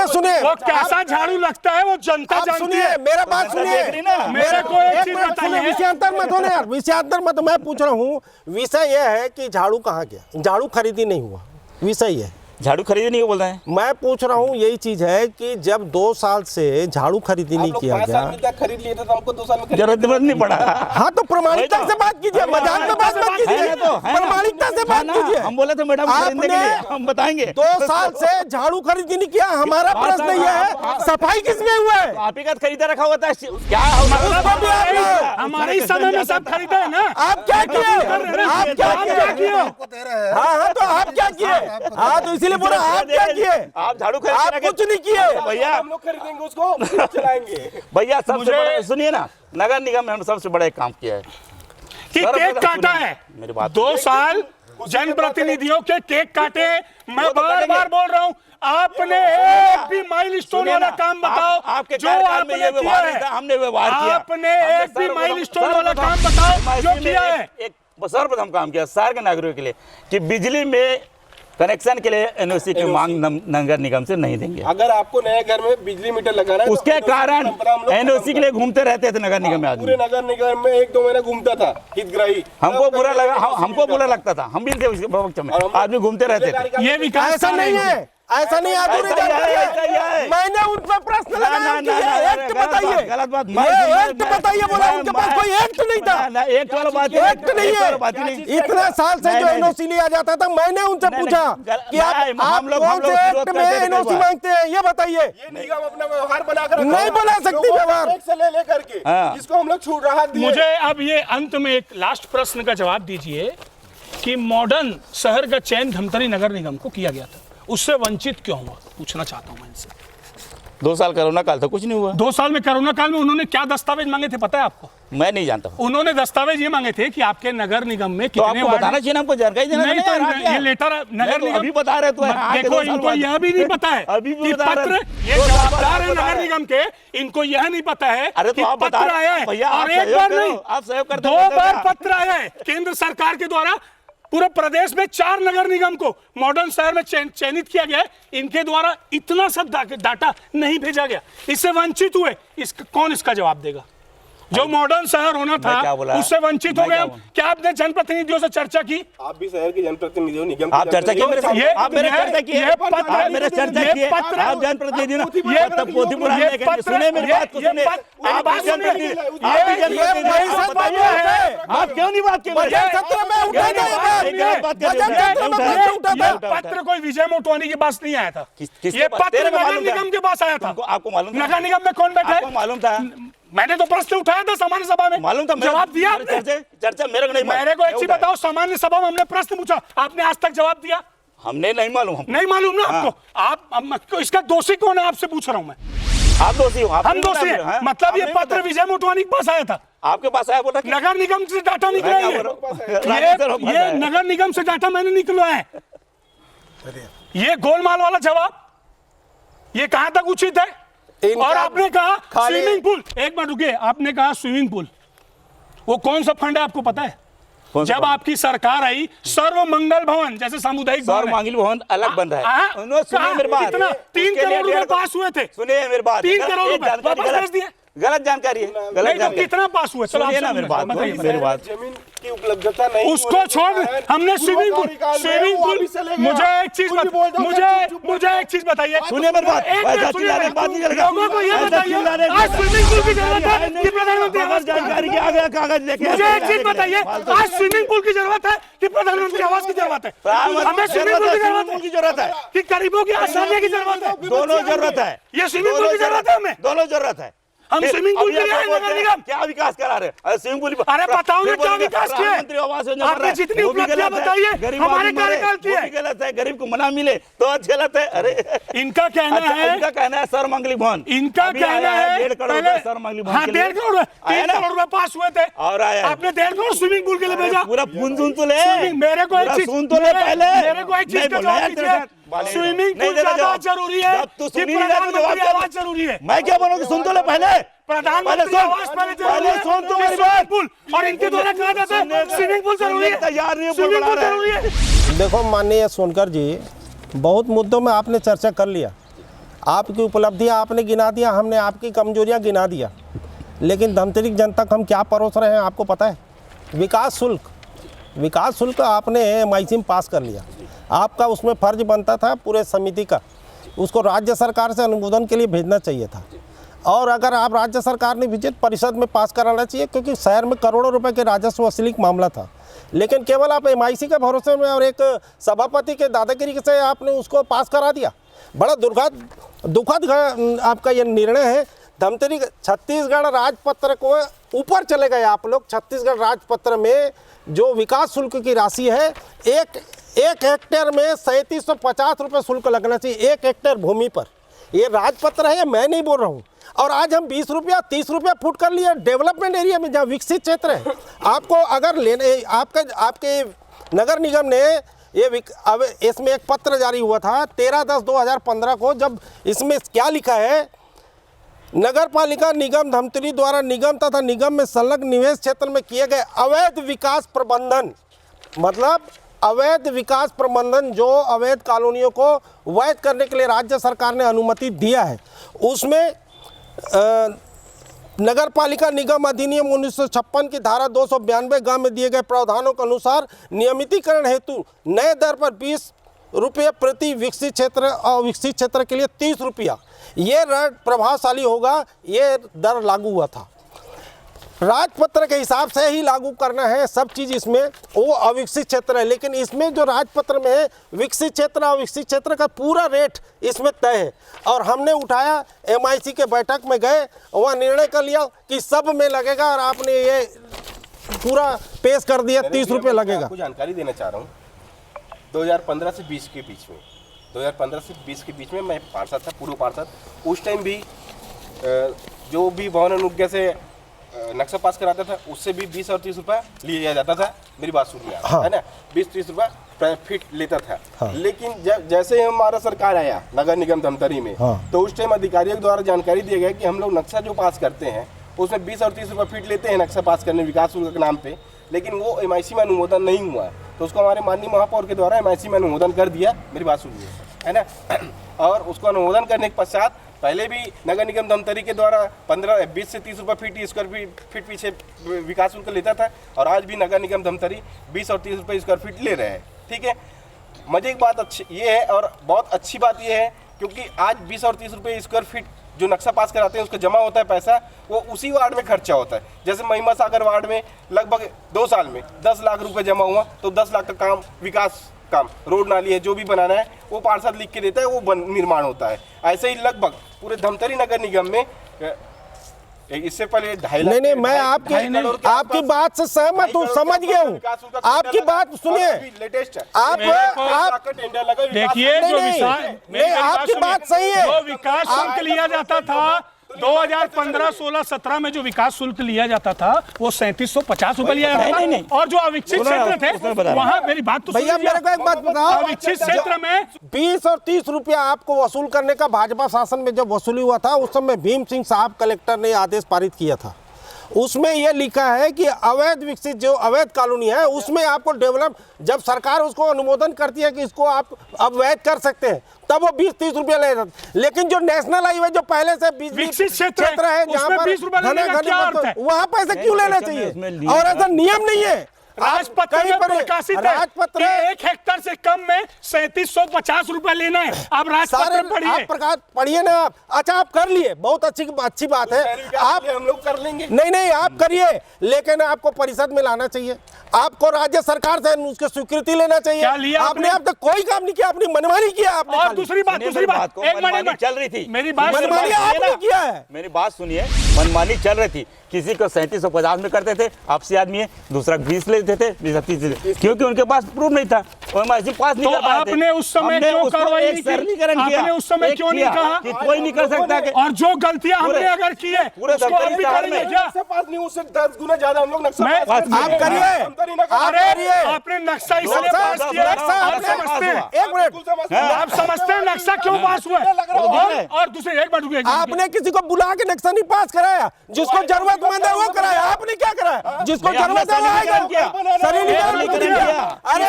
सुनिए वो कैसा झाड़ू लगता है वो जनता जानती सुनिए, है। मेरा बात सुनिए, मेरे को एक चीज बताइए, विषयांतर मत होने यार, विषयांतर मत। मैं पूछ रहा हूँ, विषय यह है कि झाड़ू कहाँ गया, झाड़ू खरीदी नहीं हुआ, विषय है झाड़ू खरीदे नहीं बोल रहे हैं। मैं पूछ रहा हूँ यही चीज है कि जब 2 साल से झाड़ू खरीदी नहीं किया गया, खरीद लिए थे तो हमको 2 साल में जरूरत नहीं पड़ा। हाँ तो प्रामाणिकता से बात कीजिए, मजाक में बात मत कीजिए, प्रामाणिकता से बात कीजिए। हम बोले थे मैडम खरीदने के लिए, हम बताएंगे 2 साल से झाड़ू खरीदी नहीं किया। हमारा प्रश्न यह है, सफाई किसमें हुआ है? आप ही का खरीदा रखा हुआ था क्या? हमारे ही समय में सब खरीदा है ना। आप क्या किए? आप क्या किए? हाँ तो आप क्या किए? हाँ तो इसीलिए बोला आप क्या किए? आप झाड़ू आप कुछ नहीं किए भैया, हम लोग खरीदेंगे उसको चलाएंगे। भैया सबसे बड़ा सुनिए ना, नगर निगम में हम सबसे बड़ा एक काम किया है कि केक काटा है। मेरी बात 2 साल जनप्रतिनिधियों के केक काटे। मैं बार बार बोल रहा हूँ, आपने एक भी माइलस्टोन वाला काम बताओ आपके जो आपने किया है। हमने व्यवहार किया, आपने एक भी माइलस्टोन वाला काम बताओ जो किया है। एक सर्वप्रथम काम किया शहर के नागरिकों के लिए कि बिजली में कनेक्शन के लिए एनओसी की मांग नगर निगम से नहीं देंगे। अगर आपको नए घर में बिजली मीटर लगाना है, उसके कारण एनओसी के लिए घूमते रहते थे नगर निगम में आदमी। पूरे नगर निगम में 1-2 महीने घूमता था हितग्राही। हमको बुरा लगा, हमको बुरा लगता था, हम भी थे उसके वक्त में, आदमी घूमते रहते थे। ये विकास ऐसा नहीं है, ऐसा नहीं आप मैंने उन पर प्रश्न लगाया कि ये एक्ट बताइए, गलत बात, ये एक्ट बताइए। बोला उनके पास कोई एक्ट नहीं था, एक वाला बात एक्ट नहीं है। इतना साल से जो एनओसी लिया जाता था, मैंने उनसे पूछा कि आप कौन से एक्ट में एनओसी मांगते हैं, ये बताइए। ये निगम अपना व्यवहार बनाकर नहीं बना सकती व्यवहार एक से ले करके, जिसको हम लोग छूट रहा दिए। मुझे अब ये अंत में एक लास्ट प्रश्न का जवाब दीजिए कि मॉडर्न शहर का चयन धमतरी नगर निगम को किया गया था, उससे वंचित क्यों हुआ, पूछना चाहता हूं मैं इनसे। 2 साल कोरोना काल था, कुछ नहीं हुआ। 2 साल में कोरोना काल में उन्होंने क्या दस्तावेज मांगे थे पता है आपको? मैं नहीं जानता हूँ। उन्होंने दस्तावेज ये मांगे थे कि आपके नगर निगम में तो कितने आपको बताना चाहिए ना, हमको जानकारी देना नहीं तो ये लेटर नगर निगम अभी बता रहे तो देखो, इनको यह भी नहीं पता है अभी भी कि बता रहे पत्र, ये जवाबदार है नगर निगम के, इनको यह नहीं पता है कि पत्र आया है। और एक बार नहीं, आप सहयोग करते 2 बार पत्र आया है केंद्र सरकार के द्वारा। पूरे प्रदेश में 4 नगर निगम को मॉडर्न शहर में चयनित किया गया है, इनके द्वारा इतना सब डाटा नहीं भेजा गया, इससे वंचित हुए। कौन इसका जवाब देगा? जो मॉडर्न शहर होना था उससे वंचित हो गए। क्या आपने जनप्रतिनिधियों से चर्चा की? आप भी शहर के जनप्रतिनिधि हो, निगम आप चर्चा की मेरे साथ? आप मेरे चर्चा की है, पत्र आप मेरे चर्चा की है, आप जनप्रतिनिधि ना, ये तब पोथी पुराण में कहेंगे, सुने मेरी बात को, सुने आप भी जनप्रतिनिधि, आप भी जनप्रतिनिधि, आप क्यों नहीं बात की? पत्र कोई विजय मोटवानी के पास नहीं आया था, ये पत्र नगर निगम के पास आया था। आपको मालूम था? नगर निगम में कौन बैठा है? आपको मालूम था? मैंने तो प्रश्न उठाया था सामान्य सभा में, मालूम था? जवाब दिया आपने? चर्चा मेरे को नहीं, मेरे को एक चीज बताओ, सामान्य सभा में हमने प्रश्न पूछा, आपने आज तक जवाब दिया? हमने नहीं मालूम, नहीं मालूम ना आपको? आप इसका दोषी कौन है आपसे पूछ रहा हूं मैं। आप दोषी हो, हम दोषी हैं। मतलब ये पत्र विजय मोटवानी के पास आया था, आपके पास आया, बोला नगर निगम से डाटा निकला है, ये नगर निगम से डाटा मैंने निकलवाया है। ये गोलमाल वाला जवाब, ये कहां तक उचित है? और आपने कहा स्विमिंग पूल, एक मिनट रुकिए, आपने कहा स्विमिंग पूल, वो कौन सा फंड है आपको पता है? जब आपकी सरकार आई, सर्व मंगल भवन जैसे सामुदायिक सर्व मंगल भवन अलग बन रहा है। सुनिए मेरी बात, 3 करोड़ रुपए पास हुए थे। सुनिए मेरी बात, 3 करोड़ रुपए वापस भेज दिए। गलत जानकारी है, गलत जानकारी। कितना पास हुआ? चलो ना मेरी बात, मेरी बात, जमीन की उपलब्धता नहीं, उसको छोड़, हमने स्विमिंग पूल मुझे एक चीज बताइए, सुनिए मेरी बात, लोगों को ये बताइए, आज स्विमिंग पूल की जरूरत है कि प्रधानमंत्री आवास जानकारी के आगे कागज लेके? मुझे एक चीज बताइए, आज स्विमिंग पूल की जरूरत है कि प्रधानमंत्री आवास की जरूरत है? हमें स्विमिंग पूल की जरूरत है कि गरीबों की आसानी की जरूरत है? दोनों जरूरत है। ये स्विमिंग पूल की जरूरत है, हमें दोनों जरूरत है। हम स्विमिंग पूल के लिए आए नगर निगम। क्या विकास करा रहे? अरे स्विमिंग पूल, अरे बताओ ना क्या विकास किया है? आपने जितनी उपलब्धियां बताइए हमारे कार्यकाल की है। गलत है, गरीब को मना मिले तो गलत है। अरे इनका कहना है, इनका कहना है सर मंगली भवन, इनका कहना है 1.5 करोड़ रुपए सर मंगली भवन। हाँ 1.5 करोड़, 3 करोड़ रुपए पास हुए थे और आया आपने 1.5 करोड़ स्विमिंग पूल के लिए भेजा। पूरा सुन तो ले, मेरे को एक चीज सुन तो ले पहले, मेरे को एक चीज का जवाब दीजिए, स्विमिंग पूल ज्यादा जरूरी है तू कि सुन ही नहीं रहा, प्रधानमंत्री आवास जरूरी है? मैं क्या बोलूं कि सुन तो ले पहले, प्रधानमंत्री आवास पहले जरूरी है, सुन तो मेरी स्विमिंग बात। पूल, और इनके द्वारा कहा जाता है स्विमिंग पूल जरूरी है, तैयार नहीं, स्विमिंग पूल जरूरी है। देखो माननीय सोनकर जी, बहुत मुद्दों में आपने चर्चा कर लिया, आपकी उपलब्धियां आपने गिना दिया, हमने आपकी कमजोरियां गिना दिया, लेकिन धमतरी जनता को हम क्या परोस रहे हैं आपको पता है? विकास शुल्क आपने MIC में पास कर लिया, आपका उसमें फर्ज बनता था पूरे समिति का, उसको राज्य सरकार से अनुमोदन के लिए भेजना चाहिए था, और अगर आप राज्य सरकार ने विजिट परिषद में पास कराना चाहिए, क्योंकि शहर में करोड़ों रुपए के राजस्व वसूली का मामला था, लेकिन केवल आप MIC के भरोसे में और एक सभापति के दादागिरी से आपने उसको पास करा दिया। बड़ा दुखद आपका ये निर्णय है। धमतरी छत्तीसगढ़ राजपत्र को ऊपर चले गए आप लोग। छत्तीसगढ़ राजपत्र में जो विकास शुल्क की राशि है, एक हेक्टेयर में 3750 रुपये शुल्क लगना चाहिए, 1 हेक्टेयर भूमि पर। ये राजपत्र है, ये मैं नहीं बोल रहा हूँ। और आज हम 20 रुपया 30 रुपया फुट कर लिए डेवलपमेंट एरिया में, जहाँ विकसित क्षेत्र है। आपको अगर लेने आपके नगर निगम ने अब इसमें एक पत्र जारी हुआ था 13/10/2015 को, जब इसमें क्या लिखा है, नगर पालिका निगम धमतरी द्वारा निगम तथा निगम में संलग्न निवेश क्षेत्र में किए गए अवैध विकास प्रबंधन, मतलब अवैध विकास प्रबंधन, जो अवैध कॉलोनियों को वैध करने के लिए राज्य सरकार ने अनुमति दिया है, उसमें नगर पालिका निगम अधिनियम 1956 की धारा 292 ग में दिए गए प्रावधानों के अनुसार नियमितीकरण हेतु नए दर पर 20 रुपये प्रति विकसित क्षेत्र और विकसित क्षेत्र के लिए 30 रुपया ये दर प्रभावशाली होगा। ये दर लागू हुआ था, राजपत्र के हिसाब से ही लागू करना है सब चीज़। इसमें वो अविकसित क्षेत्र है, लेकिन इसमें जो राजपत्र में है विकसित क्षेत्र और विकसित क्षेत्र का पूरा रेट इसमें तय है। और हमने उठाया, MIC के बैठक में गए, वहाँ निर्णय कर लिया कि सब में लगेगा, और आपने ये पूरा पेश कर दिया 30 रुपये लगेगा। आपको जानकारी देना चाह रहा हूँ, 2015 से 20 के बीच में, 2015 से 20 के बीच में मैं पार्षद था, पूर्व पार्षद। उस टाइम भी जो भी भवन अनुज्ञा से नक्शा पास कराता था, उससे भी 20 और 30 रुपया लिया जाता था। मेरी बात सुनिए, हाँ। है ना, 20-30 रुपया फीट लेता था। हाँ। लेकिन जैसे हमारा सरकार आया नगर निगम धमतरी में, हाँ। तो उस टाइम अधिकारियों द्वारा जानकारी दिया गया कि हम लोग नक्शा जो पास करते हैं उसमें 20 और 30 रुपये फीट लेते हैं नक्शा पास करने विकास शुल्क के नाम पे, लेकिन वो MIC में अनुमोदन नहीं हुआ, तो उसको हमारे माननीय महापौर के द्वारा MIC में अनुमोदन कर दिया। मेरी बात सुनिए, है ना, और उसको अनुमोदन करने के पश्चात पहले भी नगर निगम धमतरी के द्वारा 20 से 30 रुपये फीट स्क्वायर फीट पीछे विकास शुल्क लेता था, और आज भी नगर निगम धमतरी 20 और 30 रुपये स्क्वायर फीट ले रहे हैं। ठीक है, मजे की बात अच्छी ये है, और बहुत अच्छी बात ये है, क्योंकि आज 20 और 30 रुपये स्क्वायर फीट जो नक्शा पास कराते हैं उसका जमा होता है पैसा, वो उसी वार्ड में खर्चा होता है। जैसे महिमा सागर वार्ड में लगभग 2 साल में 10 लाख रुपए जमा हुआ, तो 10 लाख का काम, विकास काम, रोड नाली है, जो भी बनाना है वो पार्षद लिख के देता है, वो निर्माण होता है। ऐसे ही लगभग पूरे धमतरी नगर निगम में इससे पहले 2.5 लाख, नहीं, मैं आपकी बात से सहमत हूँ, समझ गया हूँ आपकी बात। सुनिए, लेटेस्ट आप देखिए, आपकी बात सही है। जो विकास शुल्क लिया जाता था 2015, 16, 17 में जो विकास शुल्क लिया जाता था वो 3750 रुपए लिया जाता था। और जो अविकसित क्षेत्र थे वहाँ, मेरी बात तो भैया मेरे को एक बात बताओ, अविकसित क्षेत्र में 20 और 30 रुपया आपको वसूल करने का भाजपा शासन में जब वसूली हुआ था, उस समय भीम सिंह साहब कलेक्टर ने आदेश पारित किया था। उसमें यह लिखा है कि अवैध विकसित जो अवैध कॉलोनी है उसमें आपको डेवलप, जब सरकार उसको अनुमोदन करती है कि इसको आप अवैध कर सकते हैं, तब वो 20-30 रुपया ले जाते। लेकिन जो नेशनल हाईवे जो पहले से विकसित क्षेत्र है, जहाँ पर 20 रुपया लेने का क्या अर्थ है? वहाँ पैसे क्यों लेना चाहिए? और ऐसा नियम नहीं है। राजपत्र में प्रकाशित है कि 1 हेक्टेयर से कम में 3750 रुपए लेना है। आप राजपत्र पढ़िए ना आप। अच्छा आप कर लिए, बहुत अच्छी बात है, आप हम लोग कर लेंगे। नहीं आप करिए, लेकिन आपको परिषद में लाना चाहिए, आपको राज्य सरकार से उसकी स्वीकृति लेना चाहिए। क्या लिया आपने अब तक कोई काम नहीं किया, अपनी मनमानी किया आपने। और दूसरी बात एक मिनट चल रही थी, मेरी बात मनमानी आपने किया है। मेरी बात सुनिए, मनमानी चल रही थी, किसी को 3750 में करते थे, आपसी आदमी है, दूसरा 20 लेते थे, 20 क्योंकि उनके पास प्रूफ नहीं था, वो पास नहीं कर पाए थे। आपने उस समय क्यों कार्रवाई नहीं की? आपने उस समय क्यों नहीं कहा कि कोई नहीं कर सकता? और जो गलतियां हमने अगर की है उसको आप भी करेंगे क्या? पास नहीं, उससे 10 गुना ज्यादा हम लोग नक्शा आप करिए, आपने नक्शा इसलिए पास किया, आप समझते हैं, एक मिनट, आप समझते हैं नक्शा क्यों पास हुआ? और दूसरे एक मिनट, आपने किसी को बुला के नक्शा नहीं पास कराया, जिसको जरूरतमंद है वो कराया, आपने क्या कराया? जिसको जरूरत है वो आएगा। अरे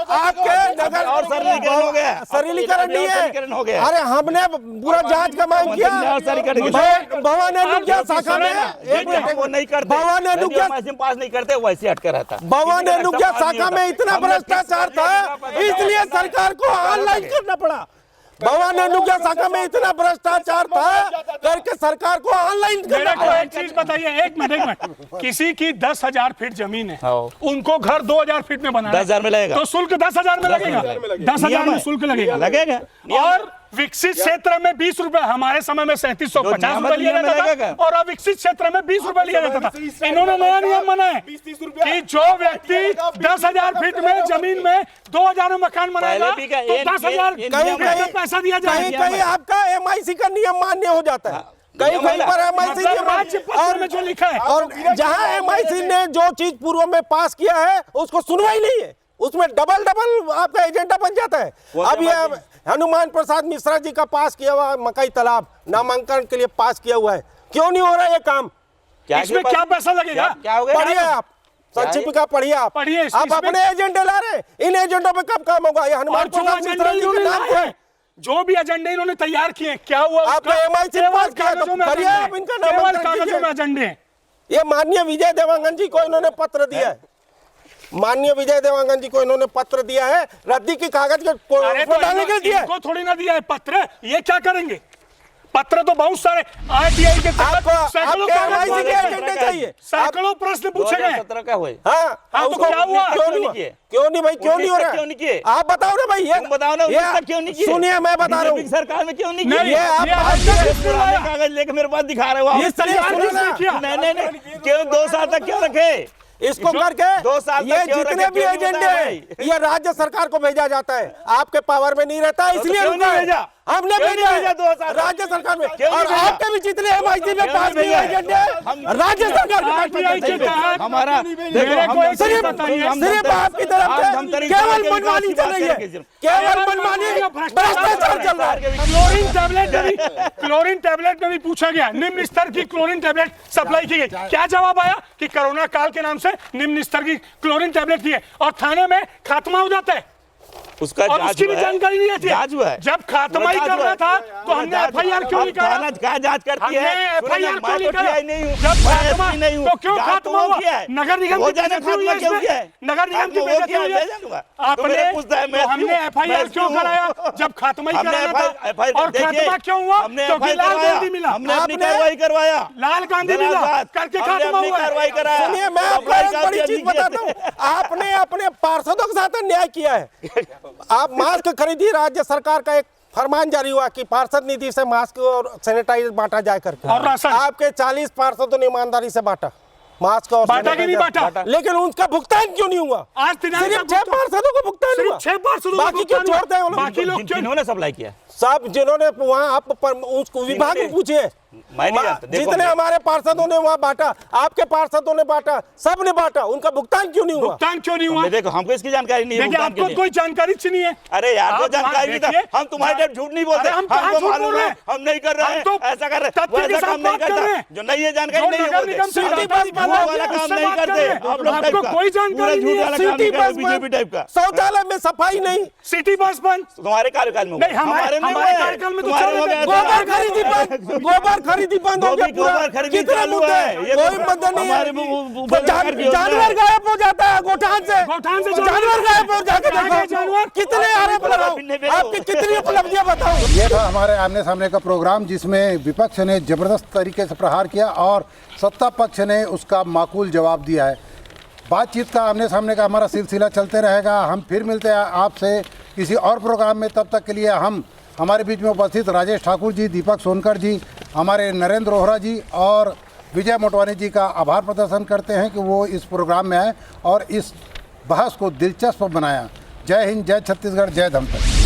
आपके नगर और सरलीकरण हो गया, सरलीकरण नहीं है, हो गया। अरे हमने पूरा जांच का मांग किया, भवन अनुज्ञा शाखा में वो नहीं करते, भवन अनुज्ञा पास नहीं करते, वैसे अटका रहता। भवन अनुज्ञा शाखा में इतना भ्रष्टाचार था, इसलिए सरकार को ऑनलाइन करना पड़ा। भवन अनुज्ञा शाखा में इतना भ्रष्टाचार था करके सरकार को ऑनलाइन करना मेरे को एक चीज बताइए, एक मिनट, किसी की 10,000 फीट जमीन है, उनको घर 2,000 फीट में बनाना 10,000 में लगेगा, तो शुल्क 10,000 में लगेगा, 10,000 में शुल्क लगेगा। और विकसित क्षेत्र में 20 रुपए, हमारे समय में 3750 रुपए लिया जाता था, और अविकसित क्षेत्र में 20 रुपए लिया जाता था। इन्होंने नया नियम बनाया कि जो व्यक्ति 10,000 फीट में जमीन में 2,000 में मकान बनाएगा तो 10,000 पैसा दिया जाएगा। कहीं आपका MIC का नियम मान्य हो जाता है, कहीं पर MIC और में जो लिखा है, और जहां MIC ने जो चीज पूर्व में पास किया है उसको सुनवाई नहीं है, उसमें डबल आपका एजेंडा बन जाता है। अब ये हनुमान प्रसाद मिश्रा जी का पास किया हुआ मकई तालाब नामांकन के लिए पास किया हुआ है, क्यों नहीं हो रहा ये काम? इसमें क्या पैसा लगेगा? पढ़िए आप, संक्षिप्त पढ़िए आप अपने एजेंडे ला रहे, इन एजेंडों पे कब काम होगा? ये हनुमान प्रसाद मिश्रा जी के नाम है, जो भी एजेंडे इन्होंने तैयार किए, क्या हुआ? आपने MIC पास किया तो करिए आप, इनका नाम कागजों में एजेंडे हैं। ये माननीय विजय देवांगन जी को इन्होंने पत्र दिया है, माननीय विजय देवांगन जी को इन्होंने पत्र दिया है, रद्दी की कागज के डालने के लिए इनको थोड़ी ना दिया है पत्र, ये क्या करेंगे? पत्र तो बहुत सारे RTI के सैकड़ों प्रश्न पूछे गए। 17 का हुए, हाँ, तो क्या हुआ? क्यों नहीं भाई, क्यों नहीं हो रहा? क्यों नहीं किए? आप बताओ ना भाई, ये बताओ ना, क्यों नहीं किए? सुनिए मैं बता रहा हूँ, सरकार में क्यों नहीं किए? ये आप कागज लेके मेरे पास दिखा रहे हो, नहीं, क्यों 2 साल तक क्यों रखे इसको करके? 2 साल ये जितने भी एजेंडे हैं ये राज्य सरकार को भेजा जाता है, आपके पावर में नहीं रहता, इसलिए हमने भेजा है राज्य सरकार में। और आपके भी जितने MIC में पास किए एजेंडे राज्य सरकार के हमारा सिर्फ आपकी तरफ से केवल मनमानी चल रही है, केवल मनमानी भ्रष्टाचार चल रहा है। क्लोरीन टैबलेट में भी पूछा गया, निम्न स्तर की क्लोरीन टैबलेट सप्लाई की गई, क्या जवाब आया? कि कोरोना काल के नाम से निम्न स्तर की क्लोरीन टैबलेट की है, और थाने में खात्मा हो जाता है, उसका और उसकी भी जानकारी नहीं थी। जांच हुआ है, जब खात्मा ही करना था तो हमने FIR क्यों नहीं करा? जांच करती है, FIR क्यों नहीं करा? जब खात्मा तो क्यों खात्मा हुआ? नगर निगम की नगर निगम की बेइज्जती हुई है। आपने हमने FIR क्यों कराया जब खात्मा ही कराना था? और खात्मा क्यों हुआ? क्योंकि लाल गांधी मिला, हमने कार्रवाई करवाया, लाल गांधी मिला करके खात्मा हुआ। कार्रवाई कराया। सुनिए मैं आपको एक बड़ी चीज बताता हूँ, आपने अपने पार्षदों के साथ अन्याय किया है। आप मास्क खरीदी, राज्य सरकार का एक फरमान जारी हुआ कि पार्षद निधि से मास्क और सैनिटाइजर बांटा जाए करके, और राशन आपके 40 पार्षदों ने ईमानदारी से बांटा मास्क और बांटा कि नहीं बांटा? लेकिन उनका भुगतान क्यों नहीं हुआ? आज सिर्फ 6 पार्षदों को भुगतान हुआ, 6 पार्षदों, बाकी क्यों छोड़ते हैं? बाकी लोग जिन्होंने सप्लाई किया, सब जिन्होंने वहाँ आप उसको विभाग में पूछिए, जितने हमारे पार्षदों ने वहाँ बांटा, आपके पार्षदों ने बांटा, सब ने बांटा, उनका भुगतान क्यों नहीं हुआ? भुगतान क्यों नहीं हुआ? देखो हमको इसकी जानकारी नहीं है, आपको कोई जानकारी नहीं है। अरे यार वो जानकारी नहीं था, हम तुम्हारे टाइप झूठ नहीं बोलते, हमको मालूम है, हम नहीं कर रहे हैं, ऐसा कर रहे हैं, वैसा काम नहीं करता, जो नहीं है जानकारी नहीं है, वाला काम नहीं करते आप लोग, आपको कोई जानकारी नहीं है। बीजेपी टाइप का शौचालय में सफाई नहीं, सिटी बस बंद तुम्हारे कार्यकाल में, हमारे कार्यकाल में तो गोबर खरीदी बंद, गोबर गोबर खरीदी बंद हो गया पूरा, कितने मुद्दे, कोई मुद्दा नहीं है। जानवर गायब हो जाता है गोठान से जानवर गायब हो जाके देखो कितने आरोप लगाओ, आपकी कितनी उपलब्धियां बताओ। ये था हमारे आमने सामने का प्रोग्राम जिसमें विपक्ष ने जबरदस्त तरीके से प्रहार किया और सत्ता पक्ष ने उसका माकूल जवाब दिया है। बातचीत का आमने सामने का हमारा सिलसिला चलते रहेगा। हम फिर मिलते हैं आपसे किसी और प्रोग्राम में। तब तक के लिए हम हमारे बीच में उपस्थित राजेश ठाकुर जी, दीपक सोनकर जी, हमारे नरेंद्र रोहरा जी और विजय मोटवानी जी का आभार प्रदर्शन करते हैं कि वो इस प्रोग्राम में आए और इस बहस को दिलचस्प बनाया। जय हिंद, जय छत्तीसगढ़, जय धमतरी।